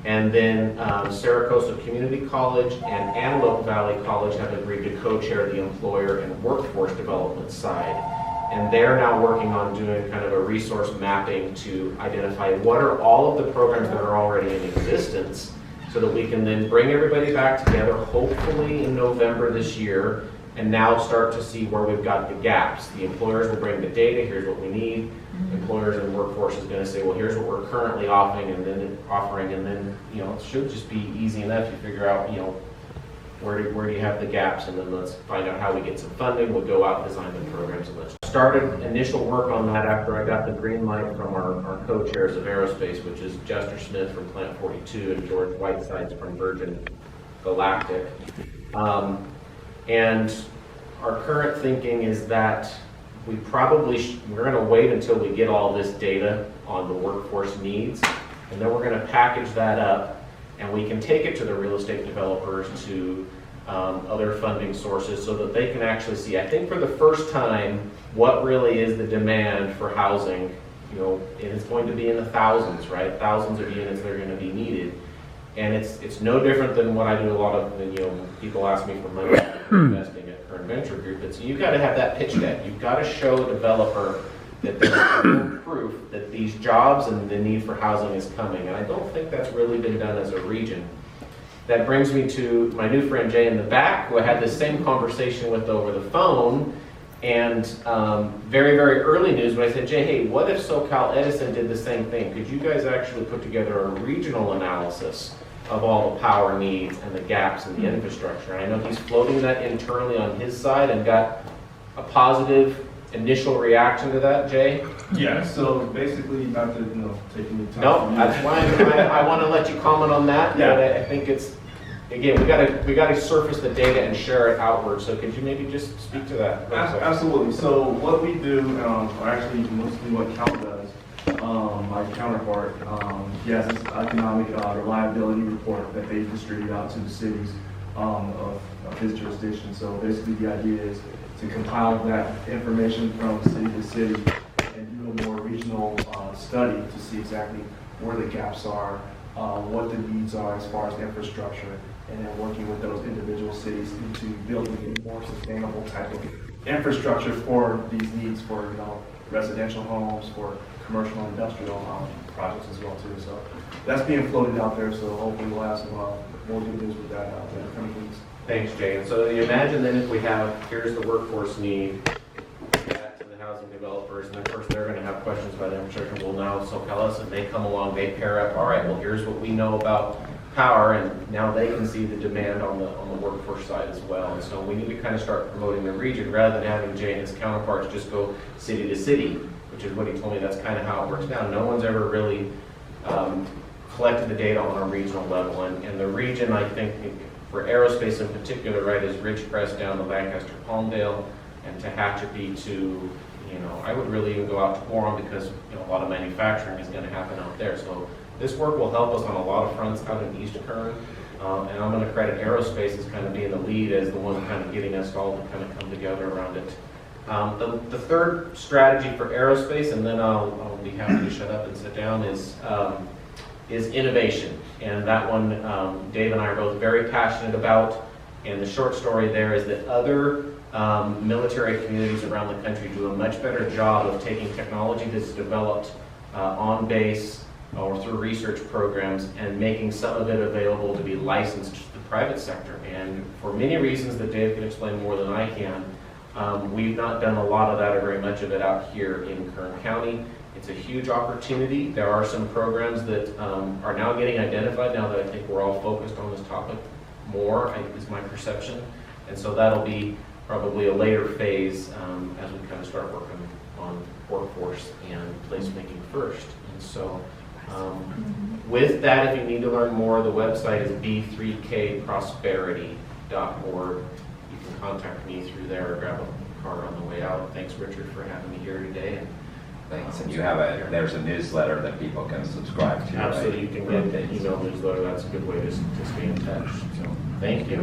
And then Saracosta Community College and Antelope Valley College have agreed to co-chair the employer and workforce development side. And they're now working on doing kind of a resource mapping to identify what are all of the programs that are already in existence, so that we can then bring everybody back together, hopefully in November this year, and now start to see where we've got the gaps. The employers will bring the data, here's what we need. Employers and workforce is going to say, well, here's what we're currently offering, and then, you know, it should just be easy enough. You figure out, you know, where do you have the gaps, and then let's find out how we get some funding. We'll go out and design the programs, and let's started initial work on that after I got the green light from our co-chairs of aerospace, which is Jester Smith from Plant 42 and George Whitesides from Virgin Galactic. And our current thinking is that we're going to wait until we get all this data on the workforce needs, and then we're going to package that up, and we can take it to the real estate developers, to other funding sources, so that they can actually see, I think for the first time, what really is the demand for housing. You know, and it's going to be in the thousands, right? Thousands of units that are going to be needed. And it's no different than what I do a lot of, you know, people ask me for money for investing at Current Venture Group. It's, you've got to have that pitch deck. You've got to show a developer that there's proof that these jobs and the need for housing is coming. And I don't think that's really been done as a region. That brings me to my new friend Jay in the back, who I had this same conversation with over the phone. And very, very early news when I said, Jay, hey, what if SoCal Edison did the same thing? Could you guys actually put together a regional analysis of all the power needs and the gaps in the infrastructure? And I know he's floating that internally on his side and got a positive initial reaction to that, Jay? Yeah, so basically, not to, take any time. No, that's why I want to let you comment on that. Yeah. But I think it's, again, we got to surface the data and share it outward. So could you maybe just speak to that? Absolutely. So what we do, or actually mostly what Cal does, my counterpart, he has this economic reliability report that they distribute out to the cities of his jurisdiction. So basically the idea is to compile that information from city to city and do a more regional study to see exactly where the gaps are, what the needs are as far as infrastructure, and then working with those individual cities into building a more sustainable type of infrastructure for these needs for residential homes, for commercial and industrial projects as well too. So that's being floated out there. So hopefully we'll have some more good news with that in the coming weeks. Thanks, Jay. And so you imagine then if we have, here's the workforce need, that to the housing developers, and of course they're going to have questions about infrastructure. Well, now SoCal Edison, they come along, they pair up. All right, well here's what we know about power, and now they can see the demand on the workforce side as well. And so we need to kind of start promoting the region rather than having Jay and his counterparts just go city to city, which is what he told me. That's kind of how it works now. No one's ever really collected the data on a regional level, and the region, I think, for aerospace in particular, right, is Ridgecrest down to Lancaster, Palmdale, and Tehachapi to, I would really even go out to Quorum because a lot of manufacturing is going to happen out there. So this work will help us on a lot of fronts out in East Kern, and I'm going to credit aerospace as kind of being the lead as the one kind of getting us all to kind of come together around it. The third strategy for aerospace, and then I'll be happy to shut up and sit down, is innovation. And that one, Dave and I are both very passionate about. And the short story there is that other military communities around the country do a much better job of taking technology that's developed on base or through research programs and making some of it available to be licensed to the private sector. And for many reasons that Dave can explain more than I can, we've not done a lot of that or very much of it out here in Kern County. It's a huge opportunity. There are some programs that are now getting identified now that I think we're all focused on this topic more, is my perception. And so that'll be probably a later phase as we kind of start working on workforce and placemaking first. And so with that, if you need to learn more, the website is b3kprosperity.org. You can contact me through there or grab a card on the way out. Thanks, Richard, for having me here today. Thanks. And you have there's a newsletter that people can subscribe to. Absolutely, right? you can get an email newsletter. That's a good way to stay in touch. So thank you.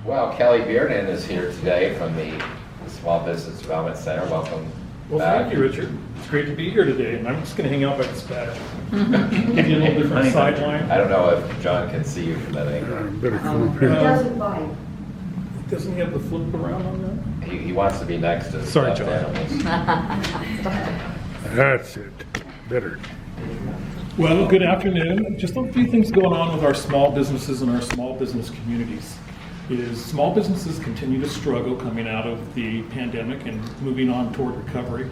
Well, Kelly Bearden is here today from the Small Business Development Center. Welcome, Well, thank you, Richard. It's great to be here today, and I'm just going to hang out by this badge. Give you a little different sideline. I don't know if John can see you from that angle. Better come up It here. doesn't bite. Doesn't he have the flip around on He wants to be next to Sorry, stuffed John. animals. That's it. Better. that? Well, good afternoon. Just a few things going on with our small businesses and our small business communities. Small businesses continue to struggle coming out of the pandemic and moving on toward recovery.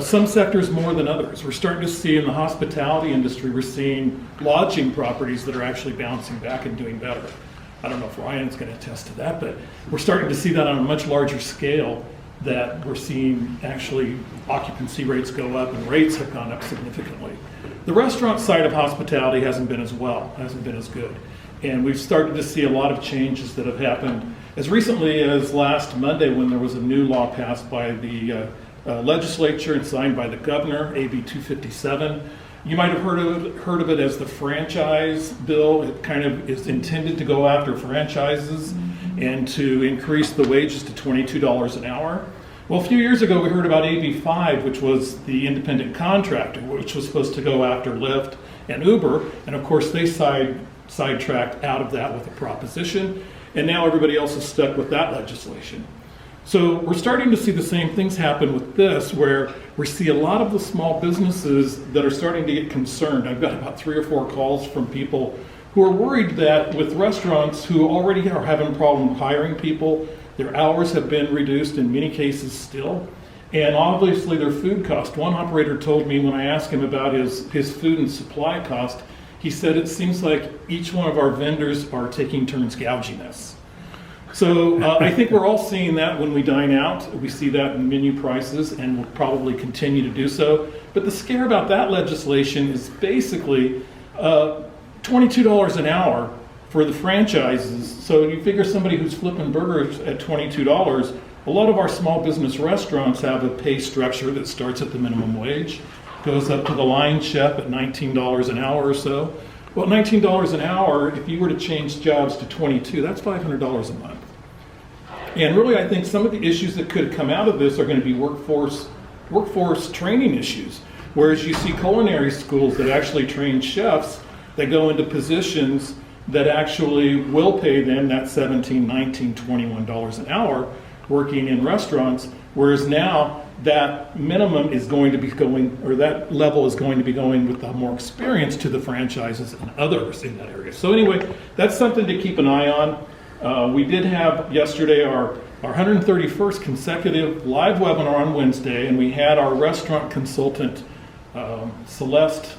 Some sectors more than others. We're starting to see in the hospitality industry, we're seeing lodging properties that are actually bouncing back and doing better. I don't know if Ryan's going to attest to that, but we're starting to see that on a much larger scale, that we're seeing actually occupancy rates go up and rates have gone up significantly. The restaurant side of hospitality hasn't been as well, hasn't been as good. And we've started to see a lot of changes that have happened as recently as last Monday, when there was a new law passed by the legislature and signed by the governor, AB 257. You might have heard of it as the franchise bill. It kind of is intended to go after franchises and to increase the wages to $22 an hour. Well, a few years ago, we heard about AB 5, which was the independent contractor, which was supposed to go after Lyft and Uber. And of course, they sidetracked out of that with a proposition. And now everybody else is stuck with that legislation. So we're starting to see the same things happen with this, where we see a lot of the small businesses that are starting to get concerned. I've got about 3 or 4 calls from people who are worried that with restaurants who already are having problems hiring people, their hours have been reduced in many cases still, and obviously their food cost. One operator told me when I asked him about his food and supply cost, he said it seems like each one of our vendors are taking turns gouging us. So I think we're all seeing that when we dine out. We see that in menu prices, and will probably continue to do so. But the scare about that legislation is basically $22 an hour for the franchises. So you figure somebody who's flipping burgers at $22, a lot of our small business restaurants have a pay structure that starts at the minimum wage, goes up to the line chef at $19 an hour or so. Well, $19 an hour, if you were to change jobs to 22, that's $500 a month. And really, I think some of the issues that could come out of this are going to be workforce training issues. Whereas you see culinary schools that actually train chefs that go into positions that actually will pay them that $17, $19, $21 an hour working in restaurants. Whereas now that minimum is going to be going, or that level is going to be going with the more experience to the franchises and others in that area. So anyway, that's something to keep an eye on. We did have yesterday our 131st consecutive live webinar on Wednesday, and we had our restaurant consultant, Celeste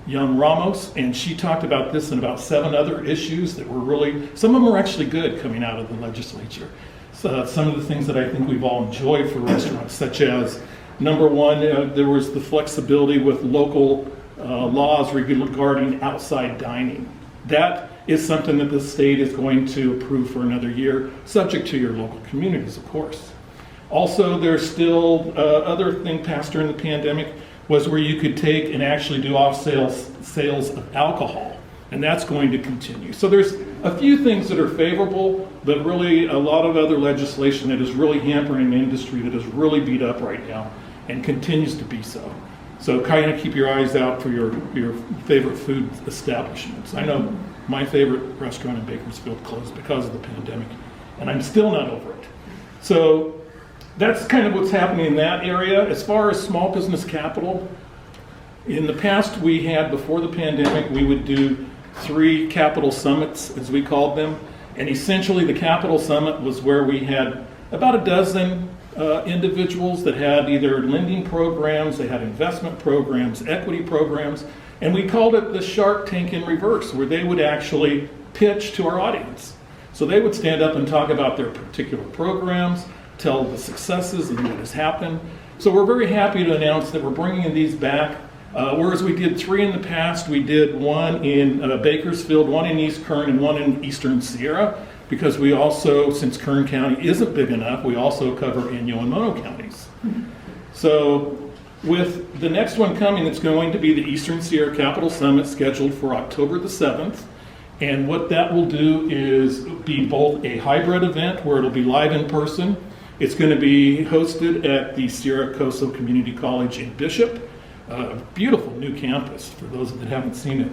Young Ramos, and she talked about this and about 7 other issues that were really, some of them were actually good coming out of the legislature. So some of the things that I think we've all enjoyed for restaurants, such as, number one, there was the flexibility with local laws regarding outside dining. That is something that the state is going to approve for another year, subject to your local communities, of course. Also, there's still other thing passed during the pandemic was where you could take and actually do off sales of alcohol, and that's going to continue. So there's a few things that are favorable, but really a lot of other legislation that is really hampering an industry that is really beat up right now and continues to be so. So kind of keep your eyes out for your favorite food establishments. I know my favorite restaurant in Bakersfield closed because of the pandemic, and I'm still not over it. So that's kind of what's happening in that area. As far as small business capital, in the past we had, before the pandemic, we would do 3 capital summits, as we called them. And essentially the capital summit was where we had about a dozen individuals that had either lending programs, they had investment programs, equity programs, and we called it the Shark Tank in reverse, where they would actually pitch to our audience. So they would stand up and talk about their particular programs, tell the successes and what has happened. So we're very happy to announce that we're bringing these back. Whereas we did 3 in the past, we did 1 in Bakersfield, 1 in East Kern, and 1 in Eastern Sierra, because we also, since Kern County isn't big enough, we also cover Inyo and Mono counties. So with the next one coming, it's going to be the Eastern Sierra Capital Summit, scheduled for October the 7th. And what that will do is be both a hybrid event where it'll be live in person, It's going to be hosted at the Sierra Coso Community College in Bishop. A beautiful new campus for those that haven't seen it.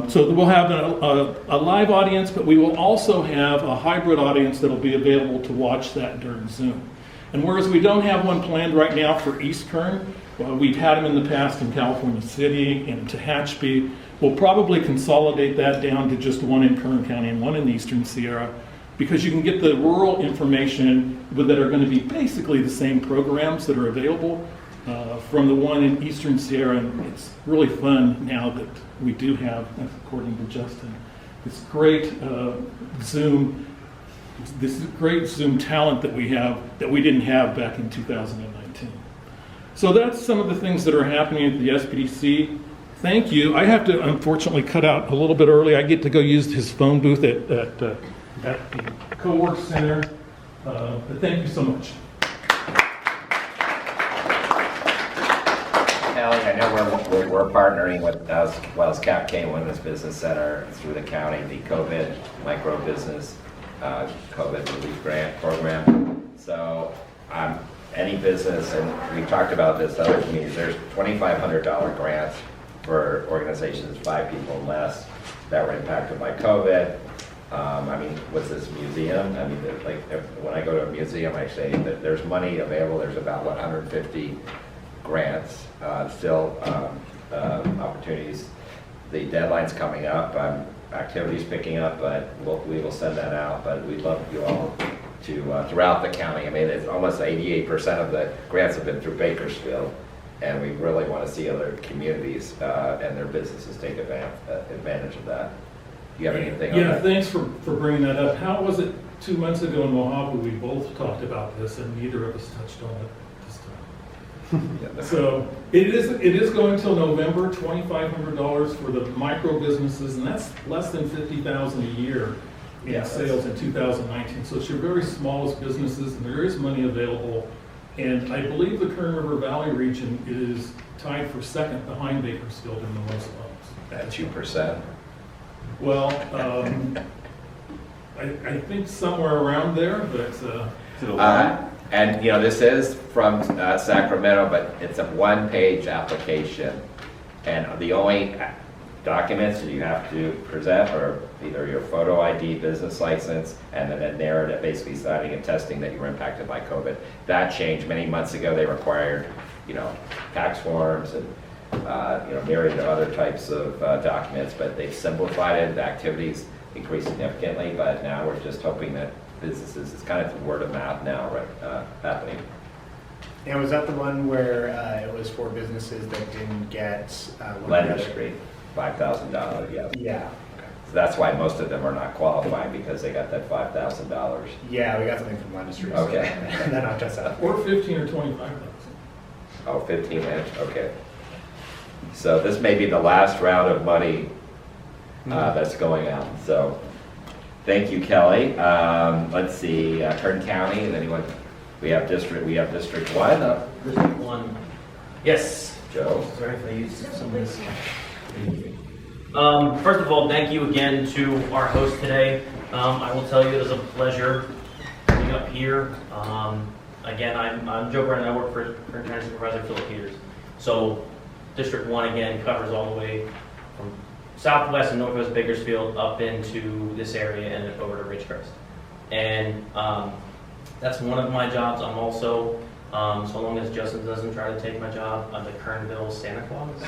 So we'll have a live audience, but we will also have a hybrid audience that will be available to watch that during Zoom. And whereas we don't have one planned right now for East Kern, we've had them in the past in California City and Tehachapi. We'll probably consolidate that down to just one in Kern County and one in Eastern Sierra, because you can get the rural information that are going to be basically the same programs that are available from the one in Eastern Sierra. And it's really fun now that we do have, according to Justin, this great Zoom talent that we have that we didn't have back in 2019. So that's some of the things that are happening at the SPDC. Thank you. I have to unfortunately cut out a little bit early. I get to go use his phone booth at the co-work center. But thank you so much. Kelly, I know we're partnering with, as well as Cap K Women's Business Center through the county, the COVID micro business COVID relief grant program. So any business, and we talked about this other communities, there's $2,500 grants for organizations, 5 people and less, that were impacted by COVID. I mean, what's this museum? I mean, like when I go to a museum, I say that there's money available. There's about 150 grants, still opportunities. The deadline's coming up. Activities picking up, but we will send that out. But we'd love you all to throughout the county. I mean, it's almost 88% of the grants have been through Bakersfield, and we really want to see other communities and their businesses take advantage of that. Do you have anything on that? Yeah, thanks for bringing that up. How was it 2 months ago in Mojave? We both talked about this, and neither of us touched on it this time. So it is going till November, $2,500 for the micro businesses, and that's less than $50,000 a year in sales in 2019. So it's your very smallest businesses, and there is money available. And I believe the Kern River Valley region is tied for second behind Bakersfield in the most loans. At 2%. Well, I think somewhere around there, but and you know, this is from Sacramento, but it's a one-page application, and the only documents that you have to present are either your photo ID, business license, and then a narrative, basically citing and testing that you were impacted by COVID. That changed many months ago. They required, you know, tax forms and you know, myriad of other types of documents, but they've simplified it. The activities increased significantly, but now we're just hoping that businesses, it's kind of word of mouth now, right, happening. And was that the one where it was for businesses that didn't get Lender Street, $5,000, yes. Yeah. So that's why most of them are not qualifying, because they got that $5,000. Yeah, we got something from Lender Street. Okay. So that knocked us out. or 15 or 25,000. Oh, 15 inch, okay. So this may be the last round of money that's going out. So thank you, Kelly. Let's see, Kern County, is anyone? We have District 1. District 1. Yes. Joe. Sorry if I used some of this. First of all, thank you again to our host today. I will tell you it is a pleasure being up here. Again, I'm Joe Brennan. I work for Kern County Supervisor Philip Peters. So District 1 again covers all the way from southwest and northwest Bakersfield up into this area and over to Ridgecrest. And that's one of my jobs. I'm also, so long as Justin doesn't try to take my job, I'm the Kernville Santa Claus.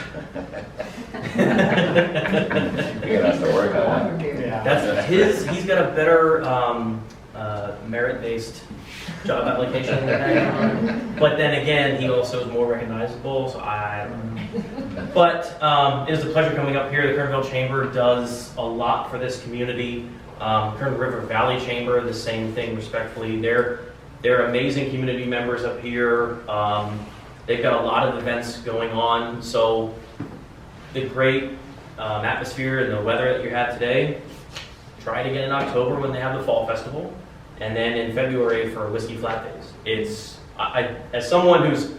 You're gonna have to work on that. Yeah. That's he's got a better merit-based job application than I am. But then again, he also is more recognizable, so I don't know. But it is a pleasure coming up here. The Kernville Chamber does a lot for this community. Kern River Valley Chamber, the same thing, respectfully. They're amazing community members up here. They've got a lot of events going on. So the great atmosphere and the weather that you have today, try it again in October when they have the Fall Festival, and then in February for Whiskey Flat Days. It's, as someone who's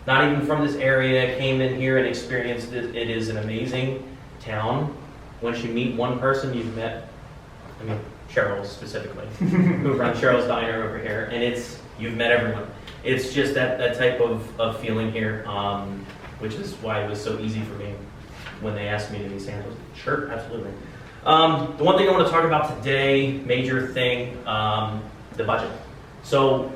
not even from this area, came in here and experienced it, it is an amazing town. Once you meet one person you've met, I mean, Cheryl specifically, who runs Cheryl's Diner over here, and it's you've met everyone. It's just that type of feeling here, which is why it was so easy for me when they asked me to be samples. Sure, absolutely. The one thing I want to talk about today, major thing, the budget. So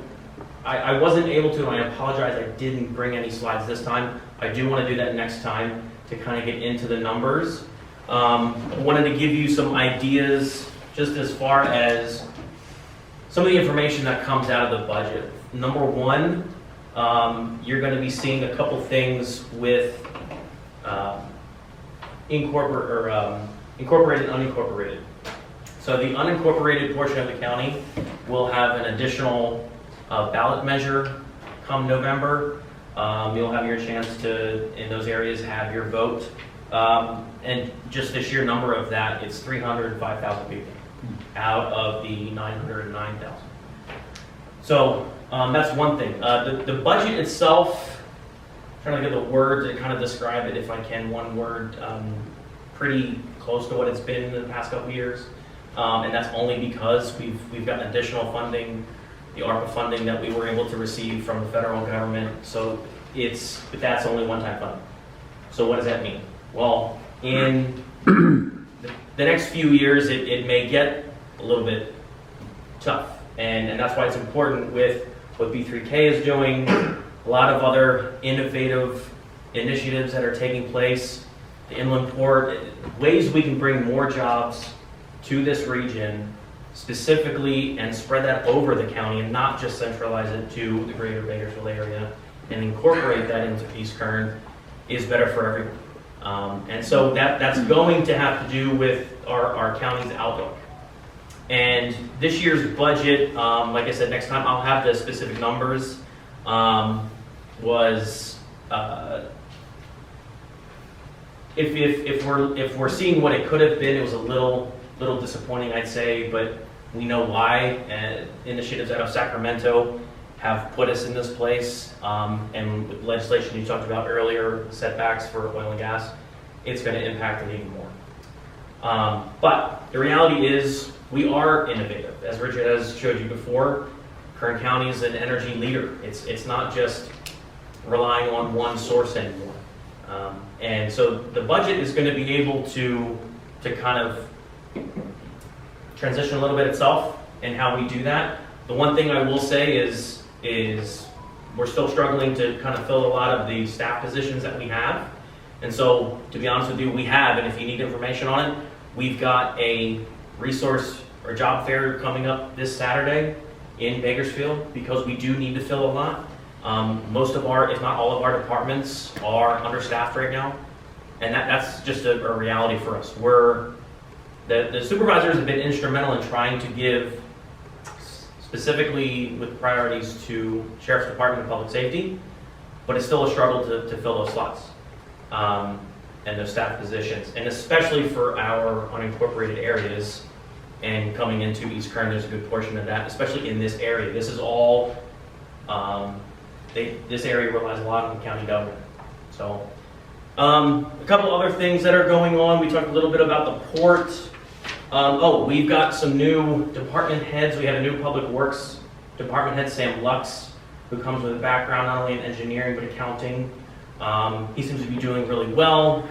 I wasn't able to, and I apologize, I didn't bring any slides this time. I do want to do that next time to kind of get into the numbers. I wanted to give you some ideas just as far as some of the information that comes out of the budget. Number one, you're going to be seeing a couple things with incorporated and unincorporated. So the unincorporated portion of the county will have an additional ballot measure come November. You'll have your chance to, in those areas, have your vote. And just the sheer number of that, it's 305,000 people out of the 909,000. So that's one thing. The budget itself, I'm trying to get the word to kind of describe it, if I can, one word, pretty close to what it's been in the past couple of years. And that's only because we've gotten additional funding, the ARPA funding that we were able to receive from the federal government. So but that's only one-time funding. So what does that mean? Well, in the next few years, it may get a little bit tough. And that's why it's important with what B3K is doing, a lot of other innovative initiatives that are taking place, the inland port, ways we can bring more jobs to this region specifically and spread that over the county and not just centralize it to the greater Bakersfield area and incorporate that into East Kern is better for everyone. And so that's going to have to do with our county's outlook. And this year's budget, like I said, next time I'll have the specific numbers, was if we're seeing what it could have been, it was a little disappointing, I'd say, but we know why. Initiatives out of Sacramento have put us in this place, and with legislation you talked about earlier, setbacks for oil and gas, it's going to impact it even more. But the reality is we are innovative. As Richard has showed you before, Kern County is an energy leader. It's not just relying on one source anymore. And so the budget is going to be able to kind of transition a little bit itself in how we do that. The one thing I will say is we're still struggling to kind of fill a lot of the staff positions that we have. And so, to be honest with you, we have, and if you need information on it, we've got a resource or job fair coming up this Saturday in Bakersfield because we do need to fill a lot. Most of our, if not all of our departments are understaffed right now. And that's just a reality for us. The supervisors have been instrumental in trying to give, specifically with priorities to Sheriff's Department and Public Safety, but it's still a struggle to fill those slots and those staff positions. And especially for our unincorporated areas and coming into East Kern, there's a good portion of that, especially in this area. This is all, this area relies a lot on the county government. So a couple other things that are going on. We talked a little bit about the port. We've got some new department heads. We have a new Public Works department head, Sam Lux, who comes with a background not only in engineering but accounting. He seems to be doing really well.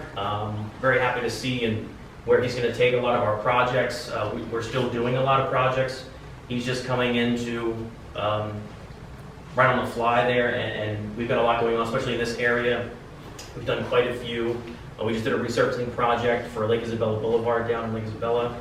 Very happy to see and where he's going to take a lot of our projects. We're still doing a lot of projects. He's just coming into right on the fly there, and we've got a lot going on, especially in this area. We've done quite a few. We just did a resurfacing project for Lake Isabella Boulevard down in Lake Isabella.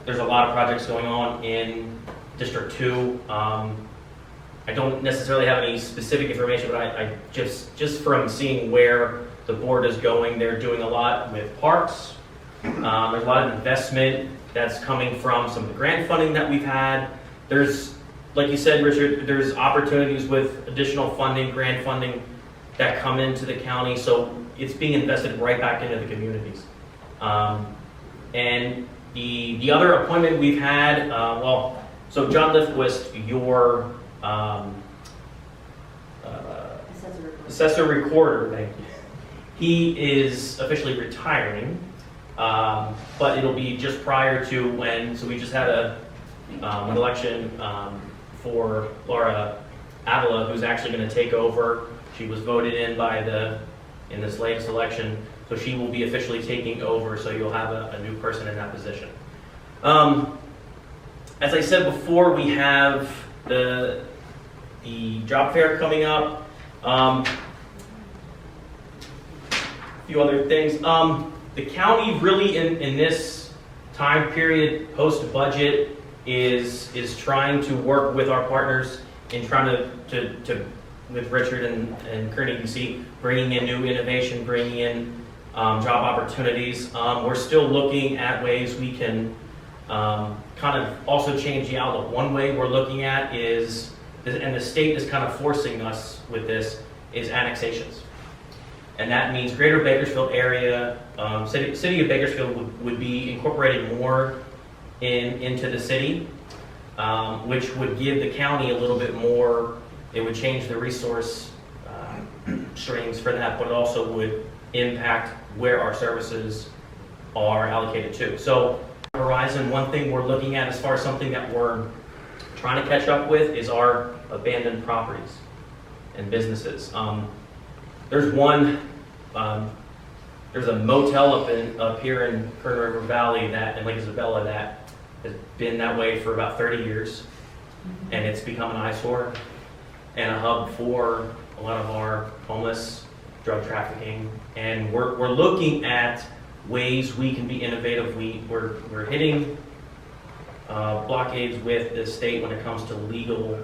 There's a lot of projects going on in District 2. I don't necessarily have any specific information, but I just from seeing where the board is going, they're doing a lot with parks. There's a lot of investment that's coming from some of the grant funding that we've had. There's, like you said, Richard, there's opportunities with additional funding, grant funding that come into the county. So it's being invested right back into the communities. And the other appointment we've had, so John Lifquist, your assessor recorder, thank you. He is officially retiring, but it'll be just prior to when, so we just had an election for Laura Avila, who's actually going to take over. She was voted in in this latest election, so she will be officially taking over, so you'll have a new person in that position. As I said before, we have the job fair coming up. A few other things. The county really in this time period post-budget is trying to work with our partners in trying to with Richard and Kearney DC, bringing in new innovation, bringing in job opportunities. We're still looking at ways we can kind of also change the outlook. One way we're looking at is, and the state is kind of forcing us with this, is annexations. And that means greater Bakersfield area, city of Bakersfield would be incorporated more into the city, which would give the county a little bit more. It would change the resource streams for that, but it also would impact where our services are allocated to. So Horizon, one thing we're looking at as far as something that we're trying to catch up with is our abandoned properties and businesses. There's one, there's a motel up here in Kern River Valley in Lake Isabella that has been that way for about 30 years, and it's become an eyesore and a hub for a lot of our homeless, drug trafficking, and we're looking at ways we can be innovative. We're hitting blockades with the state when it comes to legal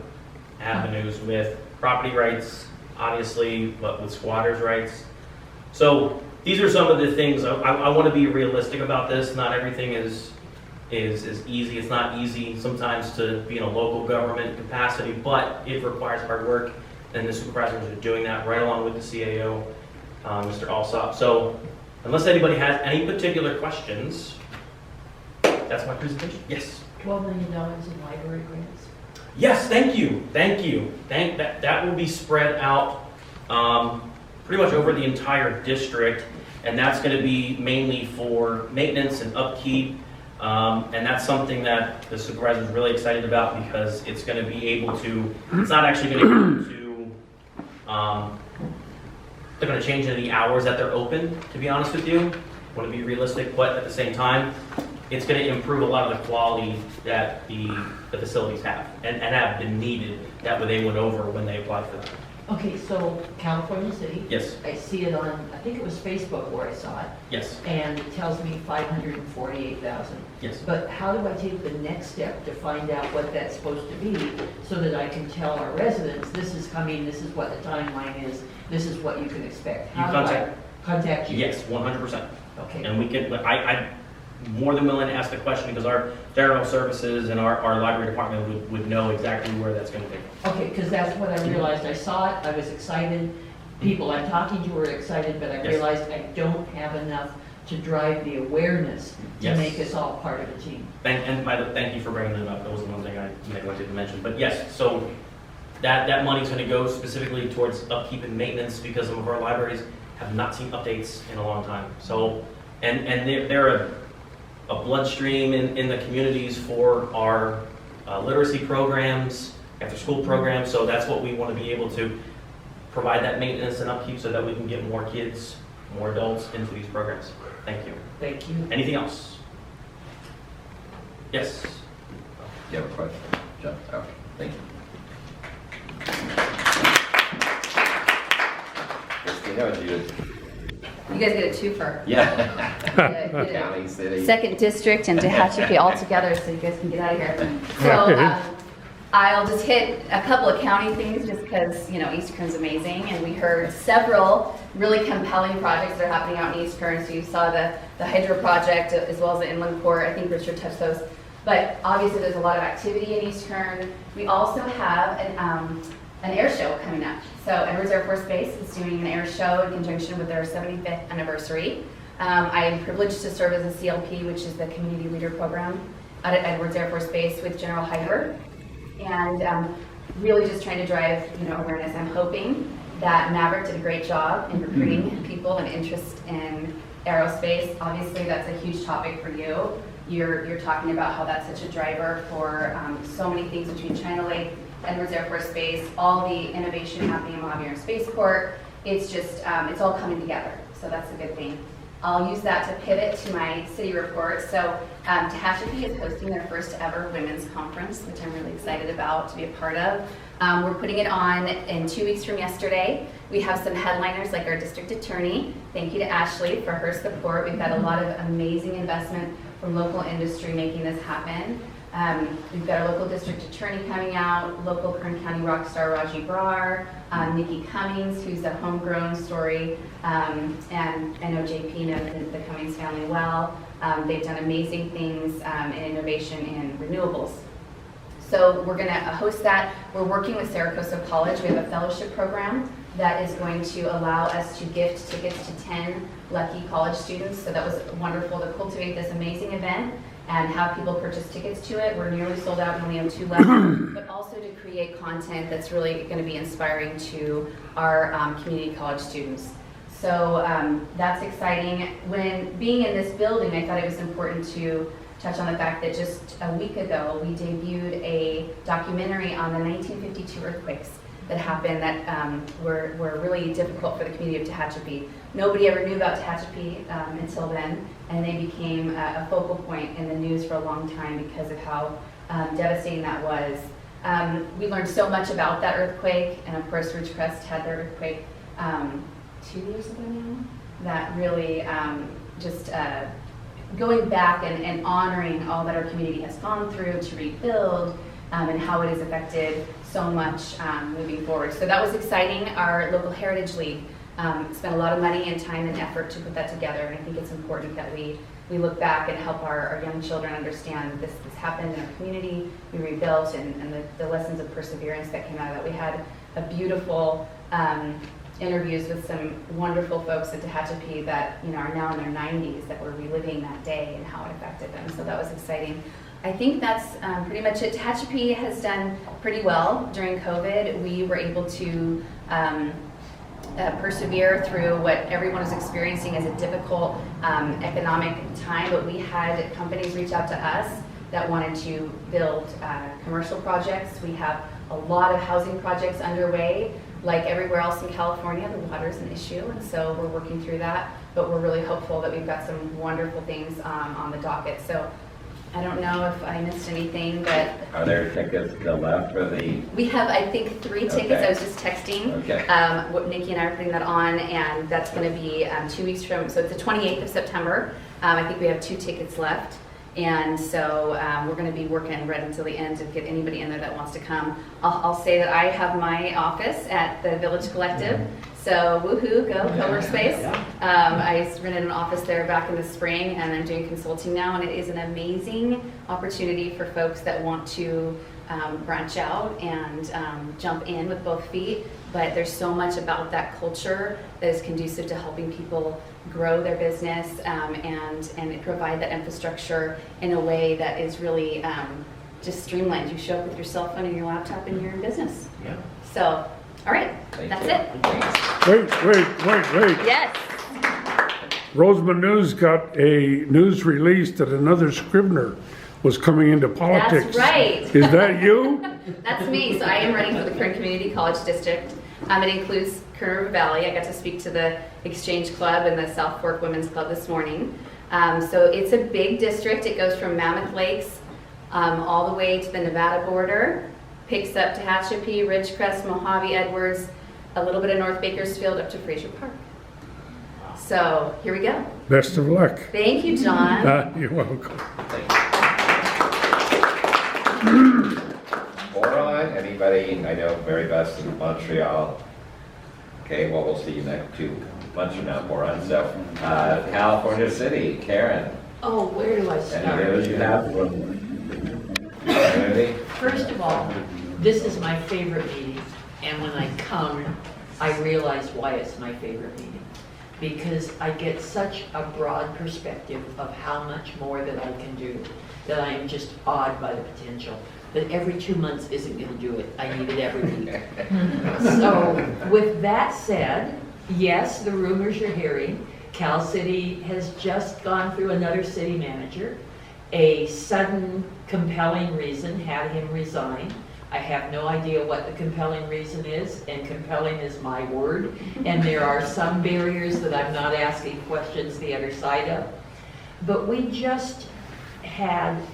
avenues with property rights, obviously, but with squatters' rights. So these are some of the things. I want to be realistic about this. Not everything is easy. It's not easy sometimes to be in a local government capacity, but it requires hard work, and the supervisors are doing that right along with the CAO, Mr. Alsop. So unless anybody has any particular questions, that's my presentation. Yes? $12 million in library grants. Yes, thank you. That will be spread out pretty much over the entire district, and that's going to be mainly for maintenance and upkeep. And that's something that the supervisor is really excited about because it's going to be able to, it's not actually going to be able to, they're going to change any hours that they're open, to be honest with you. I want to be realistic, but at the same time, it's going to improve a lot of the quality that the facilities have and have been needed that they went over when they applied for that. Okay, so California City. Yes. I see it on, I think it was Facebook where I saw it. Yes. And it tells me 548,000. Yes. But how do I take the next step to find out what that's supposed to be so that I can tell our residents, this is coming, this is what the timeline is, this is what you can expect? How do I contact you? Yes, 100%. Okay. And we can, I'm more than willing to ask the question because our general services and our library department would know exactly where that's going to be. Okay, because that's what I realized. I saw it, I was excited. People I'm talking to were excited, but I Yes. realized I don't have enough to drive the awareness to Yes. make us all part of a team. Thank you for bringing that up. That was the one thing I neglected to mention. But yes, so that money's going to go specifically towards upkeep and maintenance because some of our libraries have not seen updates in a long time. So, and they're a bloodstream in the communities for our literacy programs, after school programs. So that's what we want to be able to provide that maintenance and upkeep so that we can get more kids, more adults into these programs. Thank you. Thank you. Anything else? Yes. Do you have a question? Jeff? Okay, thank you. Christina, You guys get a twofer. Yeah. Get County, city. Second district and Tehachapi all together so you guys can get out of here. So I'll just hit a couple of county things just because, you know, East Kern's amazing. And we heard several really compelling projects that are happening out in East Kern. So you saw the hydro project as well as the inland port. I think Richard touched those. But obviously there's a lot of activity in East Kern. We also have an air show coming up. So Edwards Air Force Base is doing an air show in conjunction with their 75th anniversary. I am privileged to serve as a CLP, which is the Community Leader Program out at Edwards Air Force Base with General Hyper. And really just trying to drive, you know, awareness. I'm hoping that Maverick did a great job in recruiting people and interest in aerospace. Obviously, that's a huge topic for you. You're talking about how that's such a driver for so many things between China Lake Edwards Air Force Base, all the innovation happening in Mojave Air Spaceport. It's just, it's all coming together, so that's a good thing. I'll use that to pivot to my city report. So Tehachapi is hosting their first ever women's conference, which I'm really excited about to be a part of. We're putting it on in 2 weeks from yesterday. We have some headliners like our district attorney. Thank you to Ashley for her support. We've got a lot of amazing investment from local industry making this happen. We've got our local district attorney coming out, local Kern County rock star Raji Brar, Nikki Cummings, who's a homegrown story, and I know JP knows the Cummings family well. They've done amazing things in innovation and renewables. So we're going to host that. We're working with Saracoso College. We have a fellowship program that is going to allow us to gift tickets to 10 lucky college students. So that was wonderful to cultivate this amazing event and have people purchase tickets to it. We're nearly sold out, we only have 2 left, but also to create content that's really going to be inspiring to our community college students. So that's exciting. When being in this building, I thought it was important to touch on the fact that just a week ago, we debuted a documentary on the 1952 earthquakes that happened that were really difficult for the community of Tehachapi. Nobody ever knew about Tehachapi until then, and they became a focal point in the news for a long time because of how devastating that was. We learned so much about that earthquake, and of course Ridgecrest had their earthquake 2 years ago now, that really just going back and honoring all that our community has gone through to rebuild and how it has affected so much moving forward. So that was exciting. Our local Heritage League spent a lot of money and time and effort to put that together, and I think it's important that we look back and help our young children understand that this happened in our community, we rebuilt, and the lessons of perseverance that came out of that. We had a beautiful interviews with some wonderful folks at Tehachapi that are now in their 90s that were reliving that day and how it affected them. So that was exciting. I think that's pretty much it. Tehachapi has done pretty well during COVID. We were able to persevere through what everyone was experiencing as a difficult economic time, but we had companies reach out to us that wanted to build commercial projects. We have a lot of housing projects underway. Like everywhere else in California, the water is an issue, and so we're working through that, but we're really hopeful that we've got some wonderful things on the docket. So I don't know if I missed anything, but... Are there tickets still left for the... We have, I think, 3 tickets. Okay. I was just texting. Okay. What Nikki and I are putting that on, and that's going to be 2 weeks from, so it's the 28th of September. I think we have 2 tickets left. And so we're going to be working right until the end to get anybody in there that wants to come. I'll say that I have my office at the Village Collective. So woohoo, go co-workspace. I rented an office there back in the spring, and I'm doing consulting now, and it is an amazing opportunity for folks that want to branch out and jump in with both feet. But there's so much about that culture that is conducive to helping people grow their business and provide that infrastructure in a way that is really just streamlined. You show up with your cell phone and your laptop and you're in business. Yeah. So, all right, that's it. Wait. Yes. Roseman News got a news release that another Scrivener was coming into politics. That's right. Is that you? That's me. So I am running for the Kern Community College District. It includes Kern River Valley. I got to speak to the Exchange Club and the South Fork Women's Club this morning. So it's a big district. It goes from Mammoth Lakes all the way to the Nevada border, picks up Tehachapi, Ridgecrest, Mojave, Edwards, a little bit of North Bakersfield up to Fraser Park. So here we go. Best of luck. Thank you, John. You're welcome. Boron, anybody? I know Mary Beth's in Montreal. Okay, well, we'll see you next 2 months from now, Boron. So, California City, Karen. Oh, where do I Any start? news you have from community? First of all, this is my favorite meeting, and when I come, I realize why it's my favorite meeting. Because I get such a broad perspective of how much more that I can do, that I am just awed by the potential. But every 2 months isn't going to do it. I need it every week. So with that said, yes, the rumors you're hearing, Cal City has just gone through another city manager. A sudden compelling reason had him resign. I have no idea what the compelling reason is, and compelling is my word. And there are some barriers that I'm not asking questions the other side of. But we just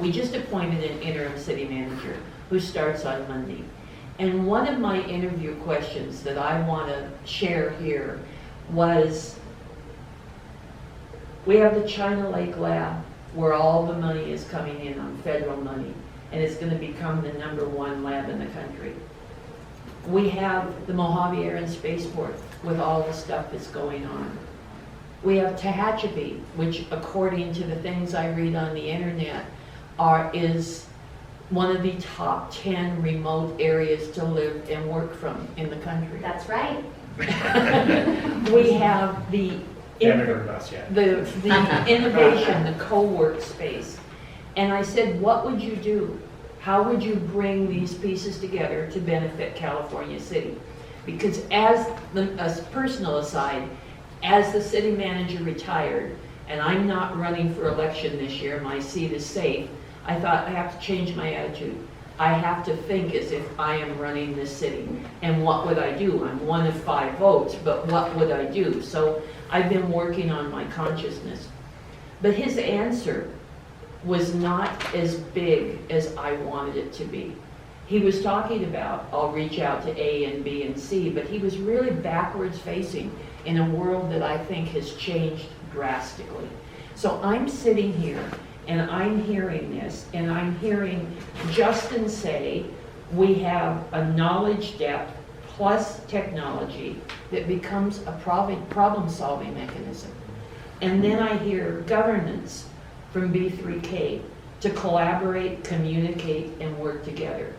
appointed an interim city manager who starts on Monday. And one of my interview questions that I want to share here was, we have the China Lake Lab where all the money is coming in on federal money, and it's going to become the #1 lab in the country. We have the Mojave Air and Spaceport with all the stuff that's going on. We have Tehachapi, which according to the things I read on the internet is one of the top 10 remote areas to live and work from in the country. That's right. We have the Haven't heard of us yet. the innovation, the co-work space. And I said, what would you do? How would you bring these pieces together to benefit California City? Because as a personal aside, as the city manager retired, and I'm not running for election this year, my seat is safe, I thought I have to change my attitude. I have to think as if I am running this city. And what would I do? I'm one of 5 votes, but what would I do? So I've been working on my consciousness. But his answer was not as big as I wanted it to be. He was talking about, I'll reach out to A and B and C, but he was really backwards facing in a world that I think has changed drastically. So I'm sitting here and I'm hearing this, and I'm hearing Justin say, we have a knowledge depth plus technology that becomes a problem-solving mechanism. And then I hear governance from B3K to collaborate, communicate, and work together.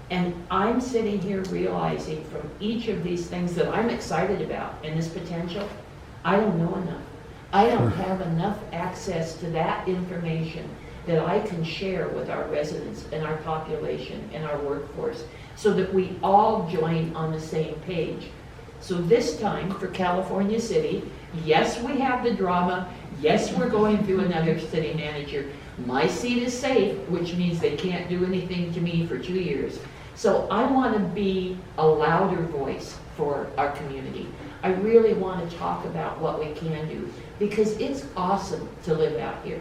And I'm sitting here realizing from each of these things that I'm excited about and this potential, I don't know enough. I don't have enough access to that information that I can share with our residents and our population and our workforce so that we all join on the same page. So this time for California City, yes, we have the drama. Yes, we're going through another city manager. My seat is safe, which means they can't do anything to me for 2 years. So I want to be a louder voice for our community. I really want to talk about what we can do because it's awesome to live out here.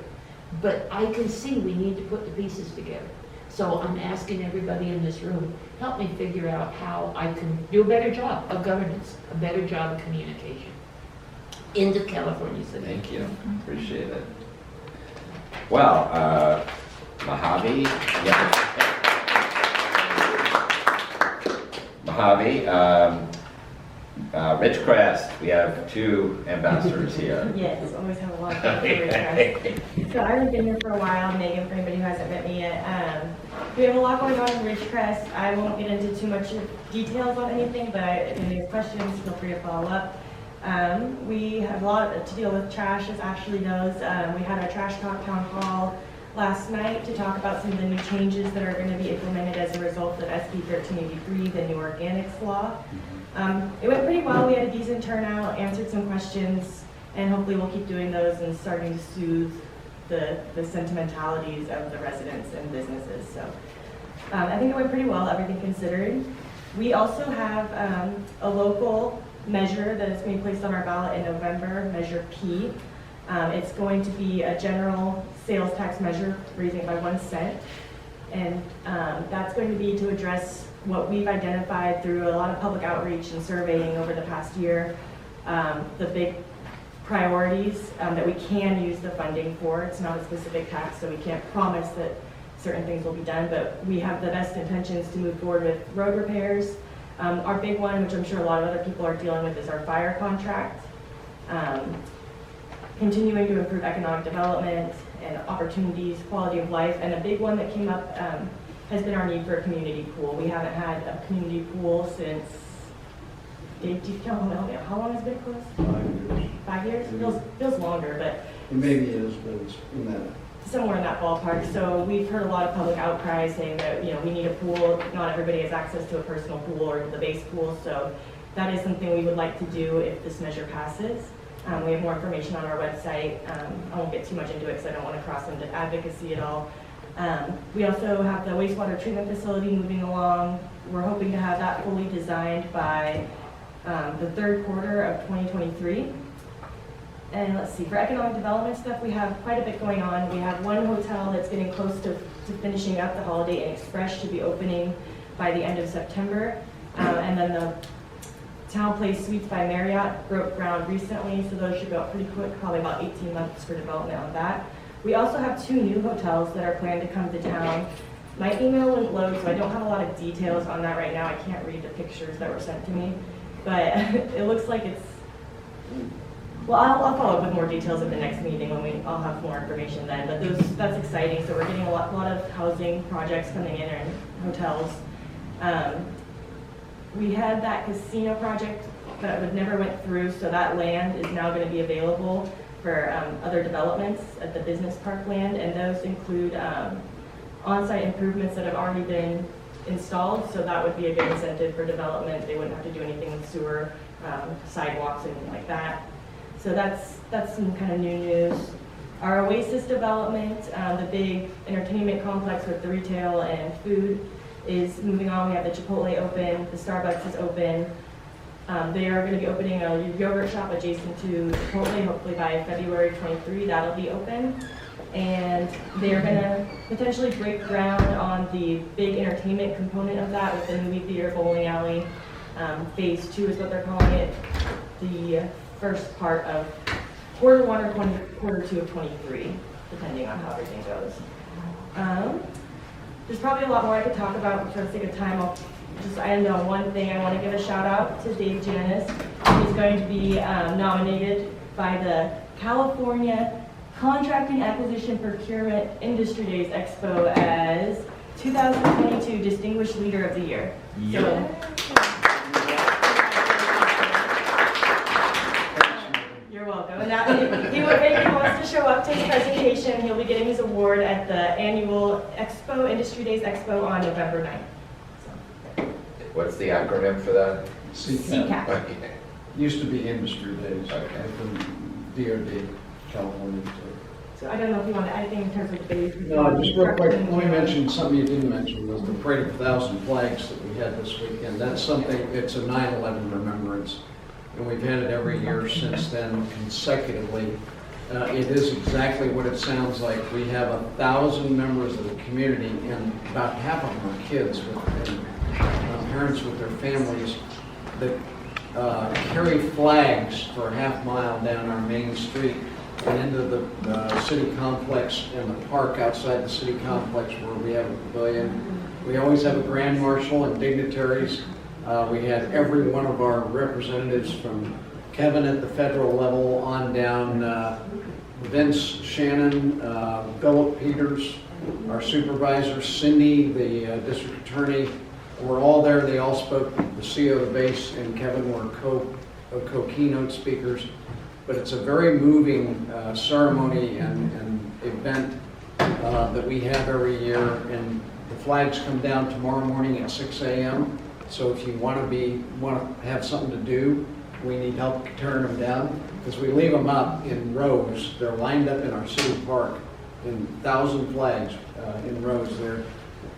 But I can see we need to put the pieces together. So I'm asking everybody in this room, help me figure out how I can do a better job of governance, a better job of communication into California City. Thank you, appreciate it. Well, Mojave, yeah. Mojave, Ridgecrest, we have 2 ambassadors here. Yes, always have a lot of fun for Ridgecrest. So I've been here for a while, Megan, for anybody who hasn't met me yet. We have a lot going on in Ridgecrest. I won't get into too much details on anything, but if anybody has questions, feel free to follow up. We have a lot to deal with trash, as Ashley knows. We had our Trash Talk Town Hall last night to talk about some of the new changes that are going to be implemented as a result of SB 1383, the new organics law. It went pretty well. We had a decent turnout, answered some questions, and hopefully we'll keep doing those and starting to soothe the sentimentalities of the residents and businesses. So I think it went pretty well, everything considered. We also have a local measure that is being placed on our ballot in November, Measure P. It's going to be a general sales tax measure, raising it by 1 cent. And that's going to be to address what we've identified through a lot of public outreach and surveying over the past year, the big priorities that we can use the funding for. It's not a specific tax, so we can't promise that certain things will be done, but we have the best intentions to move forward with road repairs. Our big one, which I'm sure a lot of other people are dealing with, is our fire contract. Continuing to improve economic development and opportunities, quality of life, and a big one that came up has been our need for a community pool. We haven't had a community pool since, Dave, do you count how long has it been closed? 5 years. 5 years? It feels longer, but Maybe it is, but it's in that. somewhere in that ballpark. So we've heard a lot of public outcry saying that, we need a pool. Not everybody has access to a personal pool or the base pool. So that is something we would like to do if this measure passes. We have more information on our website. I won't get too much into it because I don't want to cross into advocacy at all. We also have the wastewater treatment facility moving along. We're hoping to have that fully designed by the third quarter of 2023. And let's see, for economic development stuff, we have quite a bit going on. We have one hotel that's getting close to finishing up. The Holiday Inn Express should be opening by the end of September. And then the Town Place Suites by Marriott broke ground recently, so those should go up pretty quick, probably about 18 months for development on that. We also have 2 new hotels that are planned to come to town. My email wouldn't load, so I don't have a lot of details on that right now. I can't read the pictures that were sent to me, but it looks like it's, well, I'll follow up with more details at the next meeting when I'll have more information then, but that's exciting. So we're getting a lot of housing projects coming in and hotels. We had that casino project that never went through, so that land is now going to be available for other developments at the business park land, and those include on-site improvements that have already been installed, so that would be a good incentive for development. They wouldn't have to do anything with sewer, sidewalks, anything like that. So that's some kind of new news. Our Oasis development, the big entertainment complex with the retail and food, is moving on. We have the Chipotle open, the Starbucks is open. They are going to be opening a yogurt shop adjacent to Chipotle, hopefully by February 23, that'll be open. And they are going to potentially break ground on the big entertainment component of that with the movie theater, bowling alley. Phase 2 is what they're calling it. The first part of quarter 1 or quarter 2 of 23, depending on how everything goes. There's probably a lot more I could talk about, but for the sake of time, I know one thing. I want to give a shout out to Dave Janis. He's going to be nominated by the California Contracting Acquisition Procurement Industry Days Expo as 2022 Distinguished Leader of the Year. Yep. You're welcome. And that, if he wants to show up to his presentation, he'll be getting his award at the annual Expo, Industry Days Expo on November 9th. What's the acronym for that? CCAP. Okay. Used to be Industry Days, from DOD, California. So I don't know if you want to add anything in terms of the days. No, just real quick, let me mention something you didn't mention, was the Parade of 1,000 Flags that we had this weekend. That's something, it's a 9/11 remembrance, and we've had it every year since then consecutively. It is exactly what it sounds like. We have 1,000 members of the community, and about half of them are kids and parents with their families that carry flags for a half mile down our main street and into the city complex and the park outside the city complex where we have a pavilion. We always have a grand marshal and dignitaries. We had every one of our representatives from Kevin at the federal level on down, Vince Shannon, Philip Peters, our supervisor, Cindy, the district attorney, were all there. They all spoke. The CO of the base and Kevin were co-keynote speakers. But it's a very moving ceremony and event that we have every year. And the flags come down tomorrow morning at 6 a.m. So if you want to have something to do, we need help turning them down, because we leave them up in rows. They're lined up in our city park in 1,000 flags in rows there,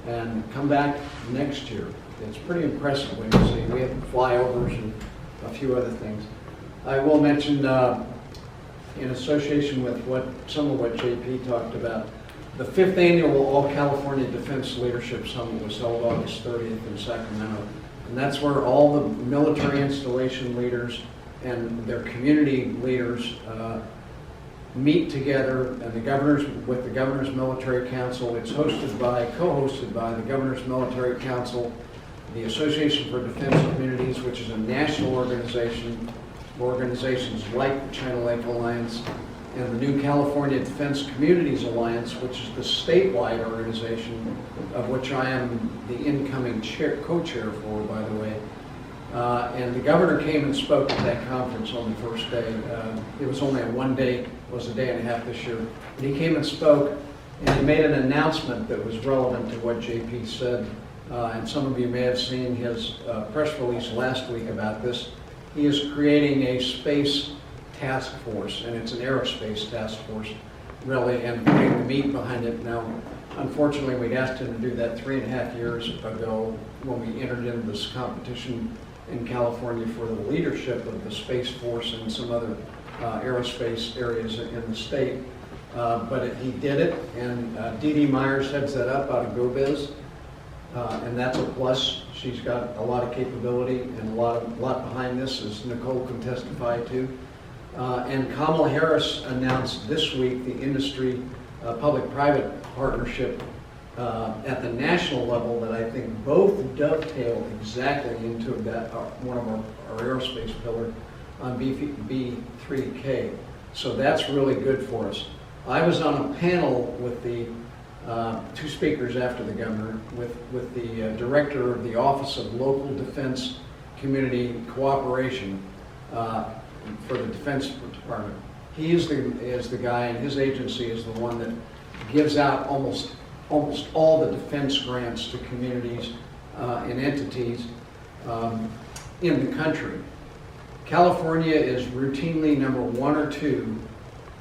and come back next year. It's pretty impressive when you see. We have flyovers and a few other things. I will mention, in association with some of what JP talked about, the 5th annual All California Defense Leadership Summit was held August 30th in Sacramento. And that's where all the military installation leaders and their community leaders meet together, and with the Governor's Military Council. It's co-hosted by the Governor's Military Council, the Association for Defense Communities, which is a national organization, organizations like the China Lake Alliance, and the New California Defense Communities Alliance, which is the statewide organization of which I am the incoming co-chair for, by the way. And the governor came and spoke at that conference on the first day. It was only a day and a half this year. And he came and spoke, and he made an announcement that was relevant to what JP said. And some of you may have seen his press release last week about this. He is creating a space task force, and it's an aerospace task force, really, and putting the meat behind it. Now, Unfortunately, we'd asked him to do that 3.5 years ago when we entered into this competition in California for the leadership of the Space Force and some other aerospace areas in the state. But he did it, and Dee Dee Myers heads that up out of GoBiz, and that's a plus. She's got a lot of capability and a lot behind this, as Nicole can testify to. And Kamala Harris announced this week the industry public-private partnership at the national level that I think both dovetail exactly into that one of our aerospace pillar on B3K. So that's really good for us. I was on a panel with the two speakers after the governor, with the director of the Office of Local Defense Community Cooperation for the Defense Department. He is the guy, and his agency is the one that gives out almost all the defense grants to communities and entities in the country. California is routinely number 1 or 2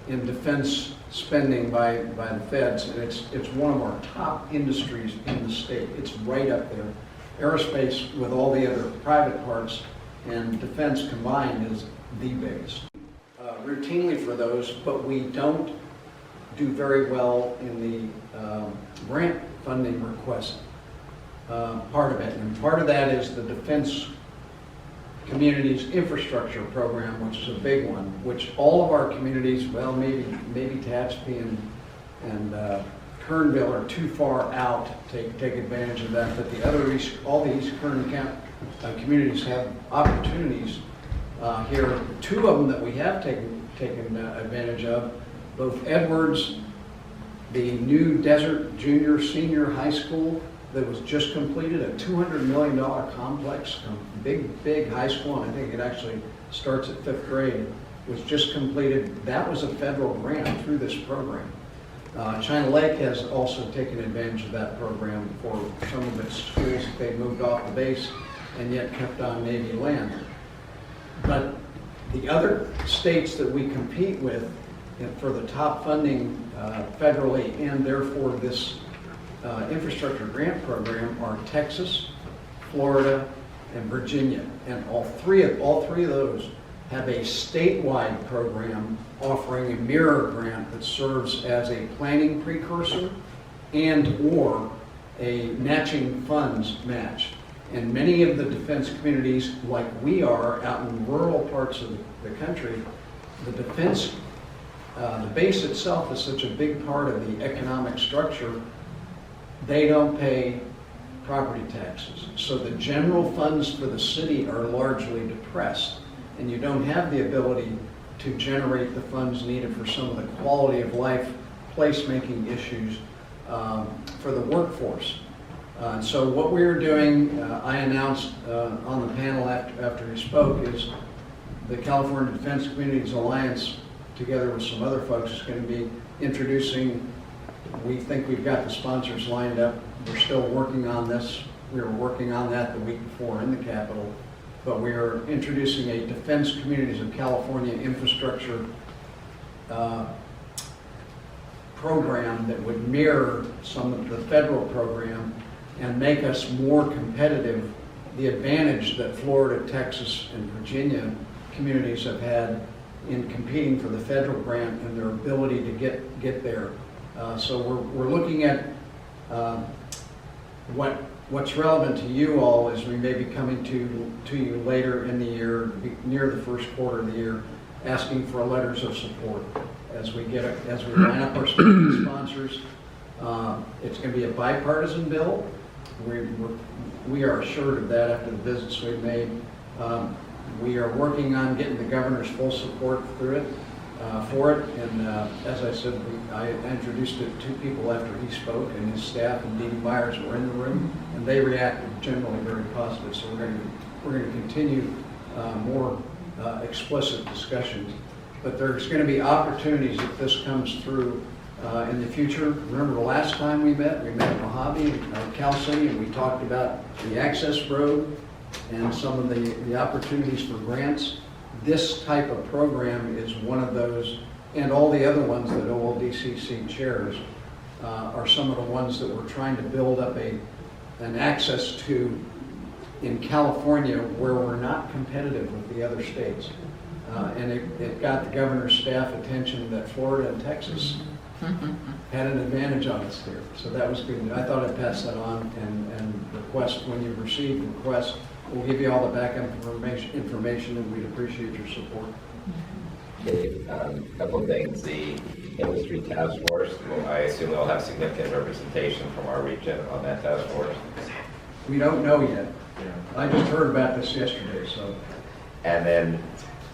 in defense spending by the feds, and it's one of our top industries in the state. It's right up there. Aerospace, with all the other private parts and defense combined, is the biggest. Routinely for those, but we don't do very well in the grant funding request part of it. And part of that is the Defense Communities Infrastructure Program, which is a big one, which all of our communities, well, maybe Tehachapi and Kernville are too far out to take advantage of that, but all the East Kern communities have opportunities here. 2 of them that we have taken advantage of, both Edwards, the new Desert Junior Senior High School that was just completed, a $200 million complex, a big high school, and I think it actually starts at 5th grade, was just completed. That was a federal grant through this program. China Lake has also taken advantage of that program for some of its schools that they moved off the base and yet kept on Navy land. But the other states that we compete with for the top funding federally and therefore this infrastructure grant program are Texas, Florida, and Virginia. And all three of those have a statewide program offering a mirror grant that serves as a planning precursor and or a matching funds match. And many of the defense communities, like we are out in rural parts of the country, the defense, the base itself is such a big part of the economic structure, they don't pay property taxes. So the general funds for the city are largely depressed, and you don't have the ability to generate the funds needed for some of the quality of life placemaking issues for the workforce. So what we're doing, I announced on the panel after he spoke, is the California Defense Communities Alliance, together with some other folks, is going to be introducing, we think we've got the sponsors lined up. We're still working on this. We were working on that the week before in the Capitol. But we are introducing a Defense Communities of California infrastructure program that would mirror some of the federal program and make us more competitive. The advantage that Florida, Texas, and Virginia communities have had in competing for the federal grant and their ability to get there. So we're looking at what's relevant to you all is we may be coming to you later in the year, near the first quarter of the year, asking for letters of support as we line up our sponsors. It's going to be a bipartisan bill. We are assured of that after the visits we've made. We are working on getting the governor's full support for it. And as I said, I introduced it to people after he spoke, and his staff and Dee Dee Myers were in the room, and they reacted generally very positive. So we're going to continue more explicit discussions. But there's going to be opportunities if this comes through in the future. Remember the last time we met in Mojave, Cal City, and we talked about the access road and some of the opportunities for grants. This type of program is one of those, and all the other ones that OLDCC chairs. are some of the ones that we're trying to build up an access to in California where we're not competitive with the other states. And it got the governor's staff attention that Florida and Texas had an advantage on us here. So that was good. I thought I'd pass that on and request, when you receive requests, we'll give you all the backup information and we'd appreciate your support. Okay, couple of things. The industry task force, well, I assume they'll have significant representation from our region on that task force. We don't know yet. I just heard about this yesterday, so. And then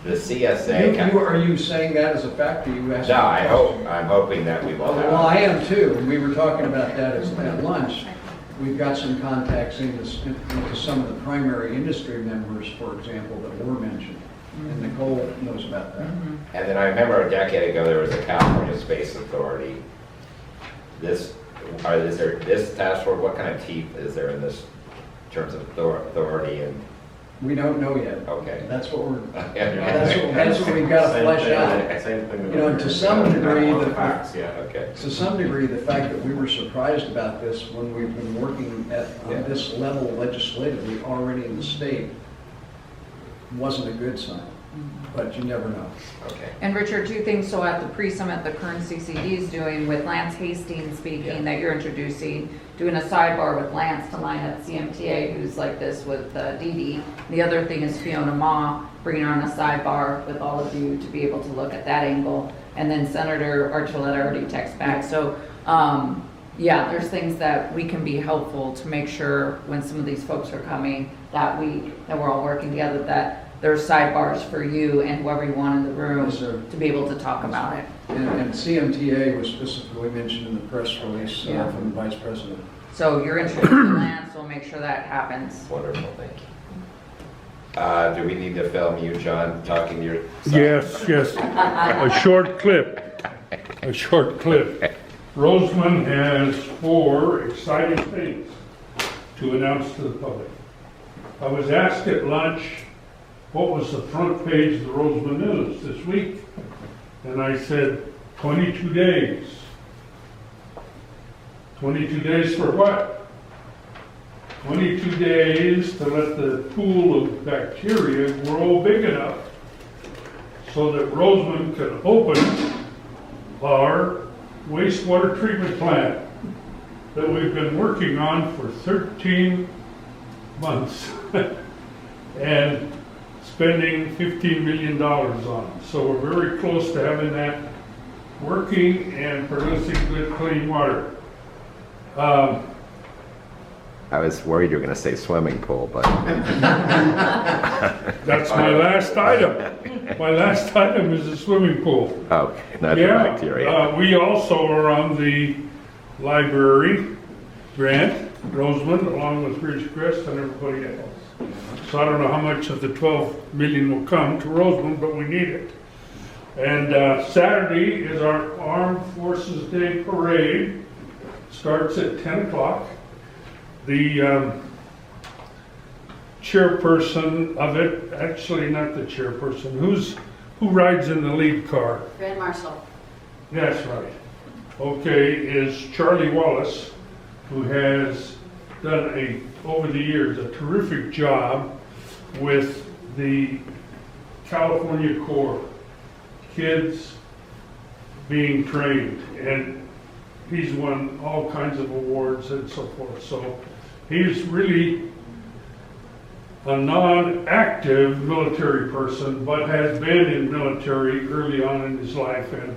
the CSA. Are you saying that as a fact, or you asking? No, I'm hoping that we will have. Well, I am too, and we were talking about that at lunch. We've got some contacts into some of the primary industry members, for example, that were mentioned. And Nicole knows about that. And then I remember a decade ago, there was a California Space Authority. Is there this task force, what kind of teeth is there in this in terms of authority and? We don't know yet. Okay. That's what we're, that's what we've got to flesh out. You know, to some degree, to some degree, the fact that we were surprised about this when we've been working on this level legislatively already in the state wasn't a good sign, but you never know. Okay. And Richard, two things. So at the pre-summit, the current CCD is doing with Lance Hastings speaking that you're introducing, doing a sidebar with Lance to line up CMTA, who's like this with Dee Dee. The other thing is Fiona Ma, bringing her on a sidebar with all of you to be able to look at that angle. And then Senator Archuleta already texted back. So yeah, there's things that we can be helpful to make sure when some of these folks are coming that week, that we're all working together, that there's sidebars for you and whoever you want in the room to be able to talk about it. And CMTA was specifically mentioned in the press release from the Vice President. So you're introducing Lance, so we'll make sure that happens. Wonderful, thank you. Do we need to film you, John, talking your side? Yes. A short clip. Roseman has 4 exciting things to announce to the public. I was asked at lunch what was the front page of the Roseman News this week, and I said 22 days. 22 days for what? 22 days to let the pool of bacteria grow big enough so that Roseman can open our wastewater treatment plant that we've been working on for 13 months and spending $15 million on. So we're very close to having that working and producing good, clean water. I was worried you were going to say swimming pool, but. That's my last item. My last item is a swimming pool. Okay, not the bacteria. We also are on the library grant, Roseman, along with Ridgecrest and everybody else. So I don't know how much of the 12 million will come to Roseman, but we need it. And Saturday is our Armed Forces Day Parade. Starts at 10 o'clock. The chairperson of it, actually not the chairperson, who rides in the lead car? Grand Marshal. That's right. Okay, is Charlie Wallace, who has done over the years, a terrific job with the California Corps, kids being trained, and he's won all kinds of awards and so forth. So he's really a non-active military person, but has been in military early on in his life and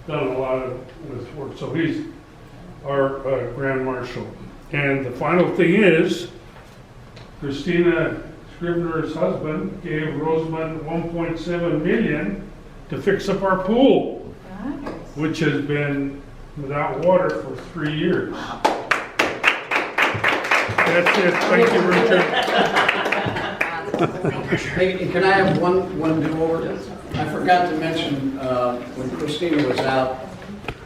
done a lot with work. So he's our Grand Marshal. And the final thing is, Christina Scribner's husband gave Roseman $1.7 million to fix up our pool, which has been without water for 3 years. That's it. Thank you, Richard. Hey, can I have one do-over? I forgot to mention, when Christina was out,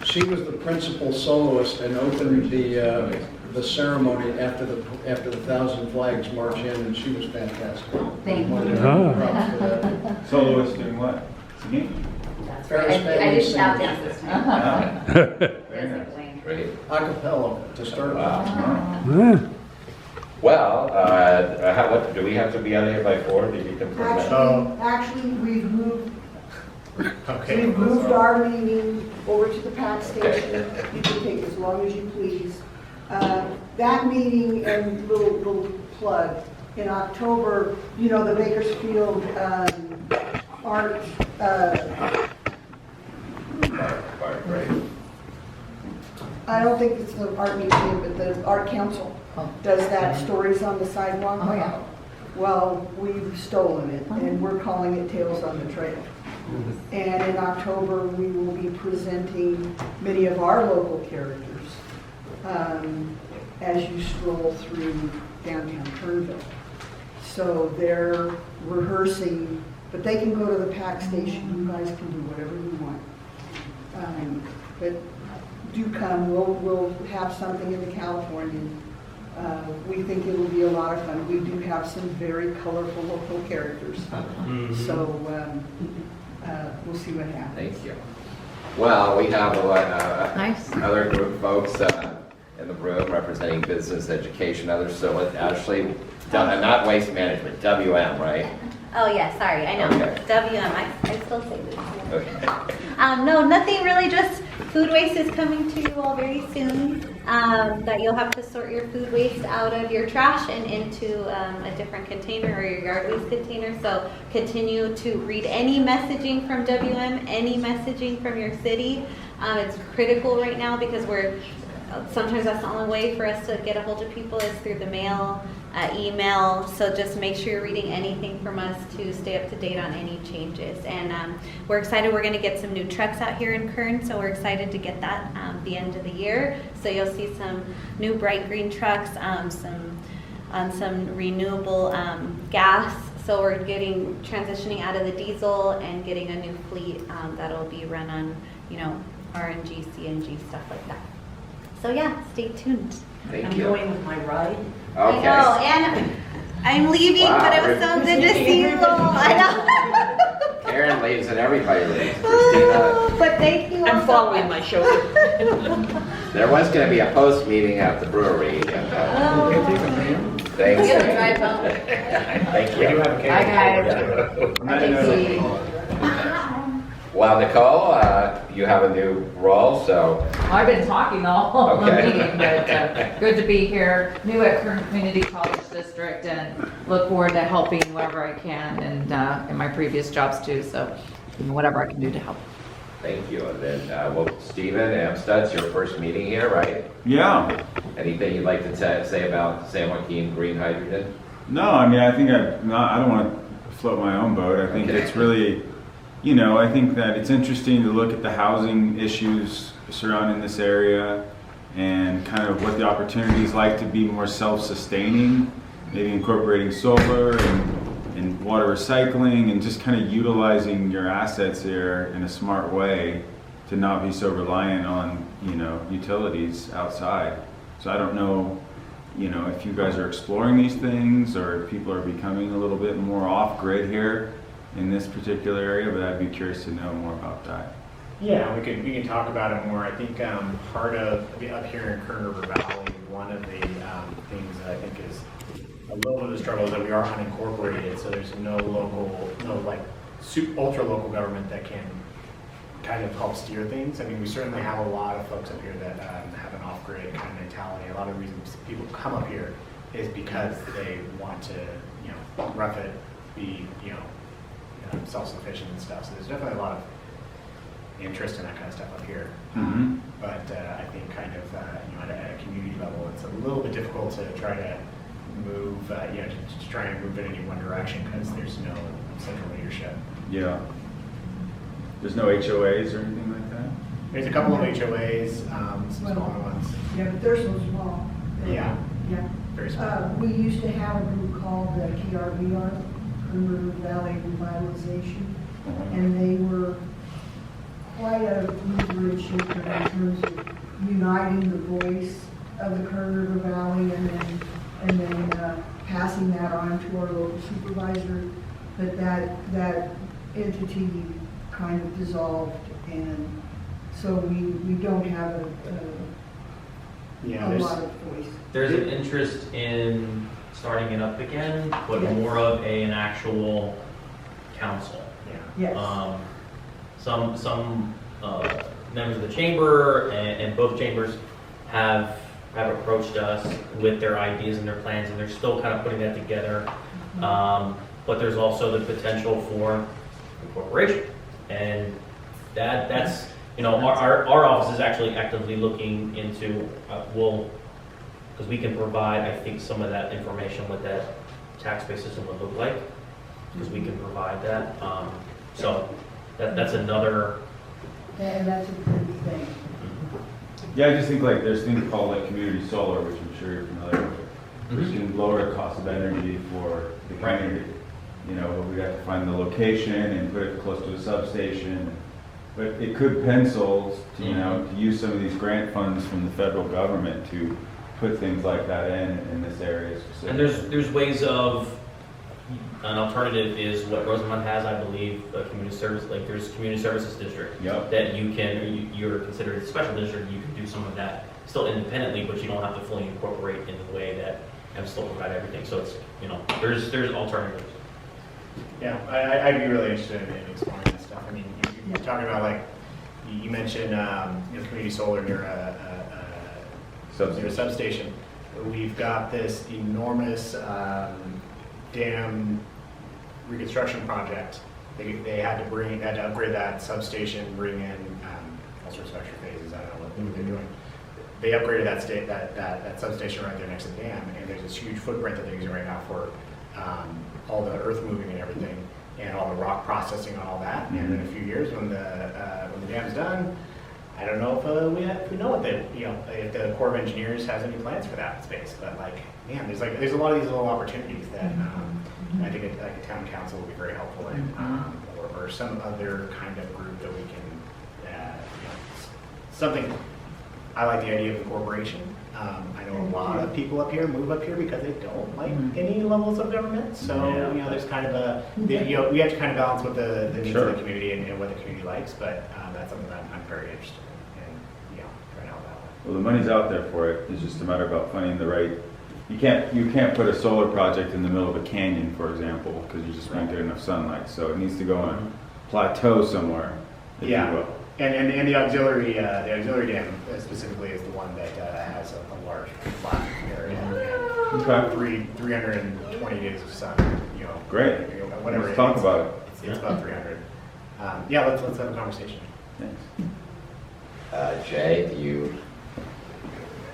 she was the principal soloist and opened the ceremony after the 1,000 flags march in, and she was fantastic. Thank you. Soloist doing what? Singing? Ferris I family did singing. tap dance this time. Very Great. A cappella to start. Wow. Well, what, do we have to be out of here by 4? Did you confirm that? Actually, we've moved, Okay. we've moved our meeting over to the PAC station. You can take as long as you please. That meeting, and little plug, in October, you know, the Bakersfield art, Right. I don't think it's the art museum, but the art council does that, Stories on the Sidewalk. Oh, yeah. Well, we've stolen it, and we're calling it Tales on the Trail. And in October, we will be presenting many of our local characters as you stroll through downtown Kernville. So they're rehearsing, but they can go to the PAC station. You guys can do whatever you want. But do come. We'll have something in the Californian. We think it'll be a lot of fun. We do have some very colorful local characters. So we'll see what happens. Thank you. Well, we have Nice. another group of folks in the room representing business, education, others. So with Ashley, not waste management, WM, right? Oh yeah, sorry, I know. Okay. WM, I still say this. Okay. No, nothing really, just food waste is coming to you all very soon. That you'll have to sort your food waste out of your trash and into a different container or your yard waste container. So continue to read any messaging from WM, any messaging from your city. It's critical right now because sometimes that's the only way for us to get a hold of people is through the mail, email. So just make sure you're reading anything from us to stay up to date on any changes. And we're excited. We're going to get some new trucks out here in Kern, so we're excited to get that the end of the year. So you'll see some new bright green trucks, some renewable gas. So we're transitioning out of the diesel and getting a new fleet that'll be run on, RNG, CNG, stuff like that. So yeah, stay tuned. Thank I'm you. going with my ride. I know, and I'm leaving, Wow, but it was so good to see you all. I know. Karen leaves and everybody leaves. Christina, But thank you all. I'm following my shoulder. there was going to be a post meeting at the brewery. Thanks. You gotta drive home. Thank We do you. have a candidate. Well, Nicole, you have a new role, so I've been talking all the Okay. meeting, but good to be here, new at Kern Community College District, and look forward to helping whoever I can, and in my previous jobs too, so whatever I can do to help. thank you. And then, Stephen Amstutz, your first meeting here, right? Yeah. Anything you'd like to say about San Joaquin green hydrogen? No, I mean, I think I don't want to float my own boat. I think it's really, I think that it's interesting to look at the housing issues surrounding this area and kind of what the opportunities like to be more self-sustaining, maybe incorporating solar and water recycling and just kind of utilizing your assets there in a smart way to not be so reliant on, utilities outside. So I don't know, if you guys are exploring these things or if people are becoming a little bit more off-grid here in this particular area, but I'd be curious to know more about that. Yeah, we can talk about it more. I think part of up here in Kern River Valley, one of the things that I think is a little bit of the struggle is that we are unincorporated, so there's no ultra local government that can kind of help steer things. I mean, we certainly have a lot of folks up here that have an off-grid kind of mentality. A lot of reasons people come up here is because they want to, rough it, be, self-sufficient and stuff. So there's definitely a lot of interest in that kind of stuff up here. Mm-hmm. But I think kind of, at a community level, it's a little bit difficult to try to move, to try and move it in any one direction because there's no central leadership. Yeah. There's no HOAs or anything like that? There's a couple of HOAs, some smaller ones. Yeah, but they're so small. Yeah. Yeah. Very small. We used to have a group called KRVR, Kern River Valley Revitalization, and they were quite a mover and shaker in terms of uniting the voice of the Kern River Valley and then passing that on to our local supervisor. But that entity kind of dissolved, and so we don't have Yeah, a there's, lot of voice. There's an interest in starting it up again, but more of an actual council. Yes. Some members of the chamber and both chambers have approached us with their ideas and their plans, and they're still kind of putting that together. But there's also the potential for incorporation, and that's our office is actually actively looking into because we can provide, I think, some of that information, what that tax base system would look like, because we can provide that. So that's another. And that's a good thing. Yeah, I just think like there's things called like community solar, which I'm sure you're familiar with, which can lower the cost of energy for the community. You know, we have to find the location and put it close to a substation. But it could pencil to, to use some of these grant funds from the federal government to put things like that in this area specifically. And there's ways of, an alternative is what Rosamond has, I believe, a community service, like there's community services district that you're considered a special district, you can do some of that still independently, but you don't have to fully incorporate in the way that and still provide everything. So it's, there's alternatives. yeah, I'd be really interested in exploring that stuff. I mean, you're talking about like, you mentioned, community solar near a substation. We've got this enormous dam reconstruction project. They had to upgrade that substation, bring in all sorts of extra phases. I don't know what they're doing. They upgraded that substation right there next to the dam, and there's this huge footprint that they're using right now for all the earth moving and everything, and all the rock processing and all that. And in a few years, when the dam's done, I don't know if we know what if the Corps of Engineers has any plans for that space. But like, man, there's a lot of these little opportunities that I think a town council will be very helpful in, or some other kind of group that we can, something. I like the idea of incorporation. I know a lot of people up here move up here because they don't like any levels of government. So there's kind of we have to kind of balance what the needs of the community and what the community likes. But that's something that I'm very interested in, trying to help out with. Well, the money's out there for it. It's just a matter about finding the right. You can't put a solar project in the middle of a canyon, for example, because you just won't get enough sunlight. So it needs to go on a plateau somewhere. If you will. And the auxiliary dam specifically is the one that has a large flat area. And 320 days of sun. Great. Whatever. Let's talk about it. It's about 300. Let's have a conversation. Thanks. Jay, you.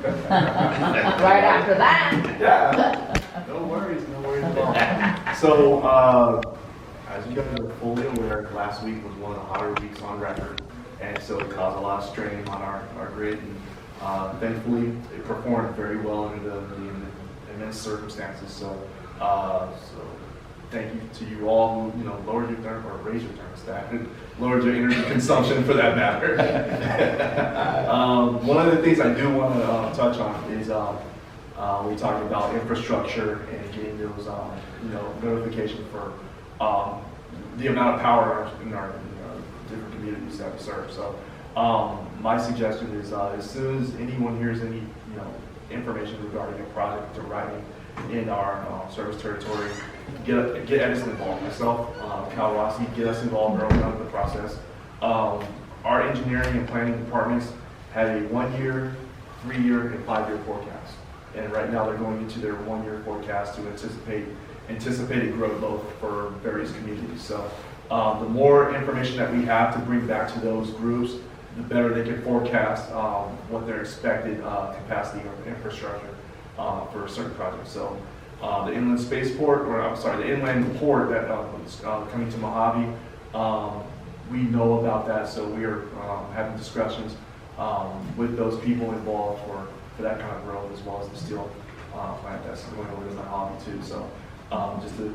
Right after that. Yeah. No worries at all. So, as you guys are fully aware, last week was one of the hotter weeks on record, and so it caused a lot of strain on our grid. And thankfully, it performed very well under the immense circumstances. So thank you to you all who lowered your raised your thermostat and lowered your energy consumption for that matter. One of the things I do want to touch on is we talked about infrastructure and getting those notification for the amount of power in our different communities that we serve. So my suggestion is as soon as anyone hears any information regarding a project to writing in our service territory, get Edison involved. Myself, Cal Rossi, get us involved early on in the process. Our engineering and planning departments had a 1 year, 3 year, and 5 year forecast. And right now they're going into their 1 year forecast to anticipated growth load for various communities. So the more information that we have to bring back to those groups, the better they can forecast what their expected capacity of infrastructure for certain projects. So the inland spaceport, the inland port that is coming to Mojave, we know about that, so we are having discussions with those people involved for that kind of growth, as well as the steel plant that's going over to Mojave too. So just to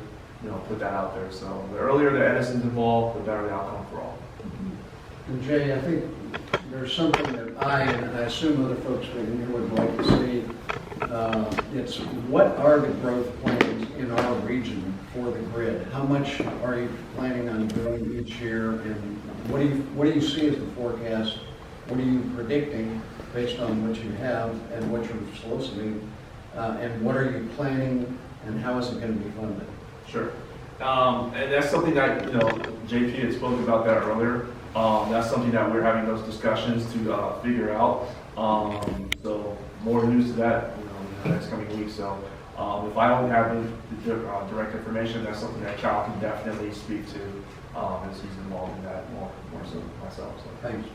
put that out there. So the earlier the Edison's involved, the better the outcome for all. And Jay, I think there's something that I assume other folks in here would like to see. It's what are the growth plans in our region for the grid? How much are you planning on doing each year, and what do you see as the forecast what are you predicting based on what you have and what you're soliciting? And what are you planning and how is it going to be funded? Sure. And that's something that, JP had spoken about that earlier. That's something that we're having those discussions to figure out. So more news to that, in the next coming weeks. So if I don't have the direct information, that's something that Cal can definitely speak to as he's involved in that more so myself. So Thanks.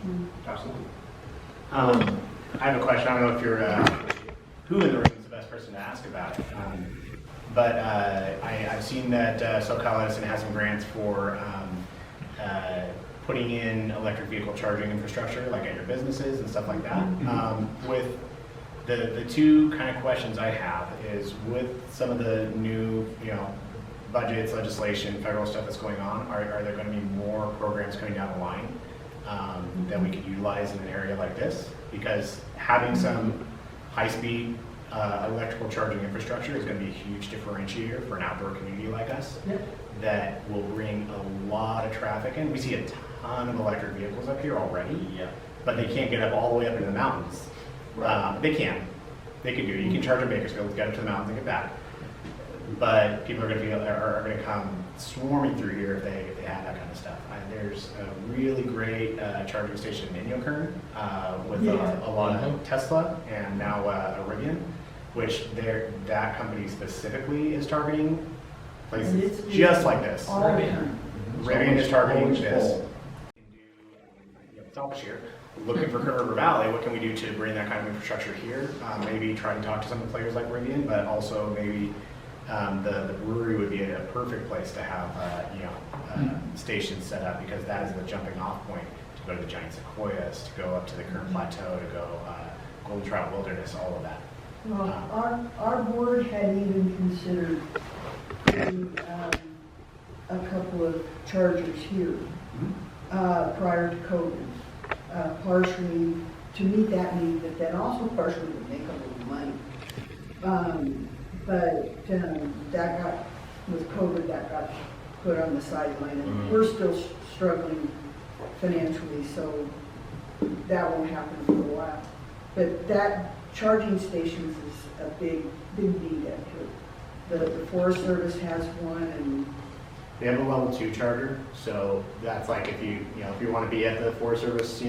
Absolutely. I have a question. I don't know if you're, who in the room is the best person to ask about it. But I've seen that SoCal Edison has some grants for putting in electric vehicle charging infrastructure, like at your businesses and stuff like that. With the two kind of questions I have is with some of the new, budgets, legislation, federal stuff that's going on, are there going to be more programs coming down the line that we could utilize in an area like this? Because having some high-speed electrical charging infrastructure is going to be a huge differentiator for an outdoor community like us. Yep. That will bring a lot of traffic in. We see a ton of electric vehicles up here already, but they can't get up all the way up into the mountains. They can. They can do it. You can charge in Bakersfield, get up to the mountains and get back. But people are going to come swarming through here if they have that kind of stuff. There's a really great charging station in Inyokern with a lot of Tesla and now Rivian, which that company specifically is targeting places just like this. Rivian is targeting this. It's here. Looking for River Valley, what can we do to bring that kind of infrastructure here? Maybe try to talk to some of the players like Rivian, but also maybe the brewery would be a perfect place to have stations set up, because that is the jumping off point to go to the giant sequoias, to go up to the Kern Plateau, to go Golden Trout Wilderness, all of that. Well, our board had even considered putting a couple of chargers here prior to COVID, partially to meet that need, but then also partially to make a little money. But that got, with COVID, that got put on the sideline, and we're still struggling financially, so that won't happen for a while. But that charging stations is a big need up here. The Forest Service has one, and they have a level 2 charger, so that's like if you want to be at the Forest Service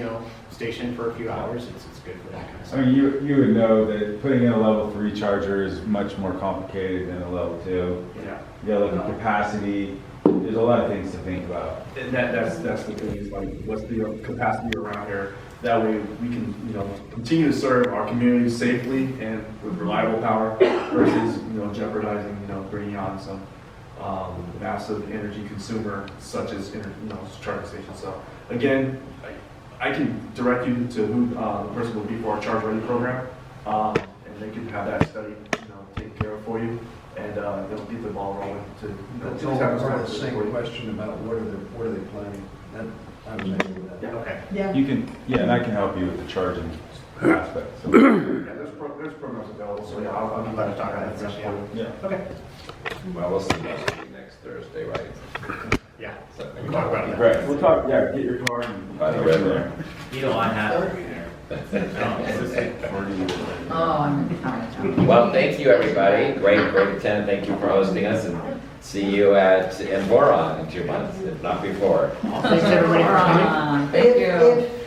station for a few hours, it's good for that kind of stuff. I mean, you would know that putting in a level 3 charger is much more complicated than a level 2. Yeah. You gotta look at capacity. There's a lot of things to think about. And that's the thing, is like, what's the capacity around here? That way we can, continue to serve our communities safely and with reliable power versus, jeopardizing, bringing on some massive energy consumer such as, charging stations. So again, I can direct you to who the person will be for our Charge Ready program, and they can have that study, taken care of for you, and they'll get the ball rolling to. That's all part of the same question about what are they planning. That I was able to that. Yeah. Okay. yeah. You can, and I can help you with the charging aspect. So. Yeah, there's programs available, so yeah, I'll be glad to talk about that. Yeah. Okay. Well, we'll see next Thursday, right? Yeah. So, We can talk about that. Right. We'll talk. Yeah. Get your car and By the river. I have to be there. Well, thank you, everybody. Great attendance. Thank you for hosting us, and see you in Boron in 2 months, if not before. Thanks everybody for coming. Thank you.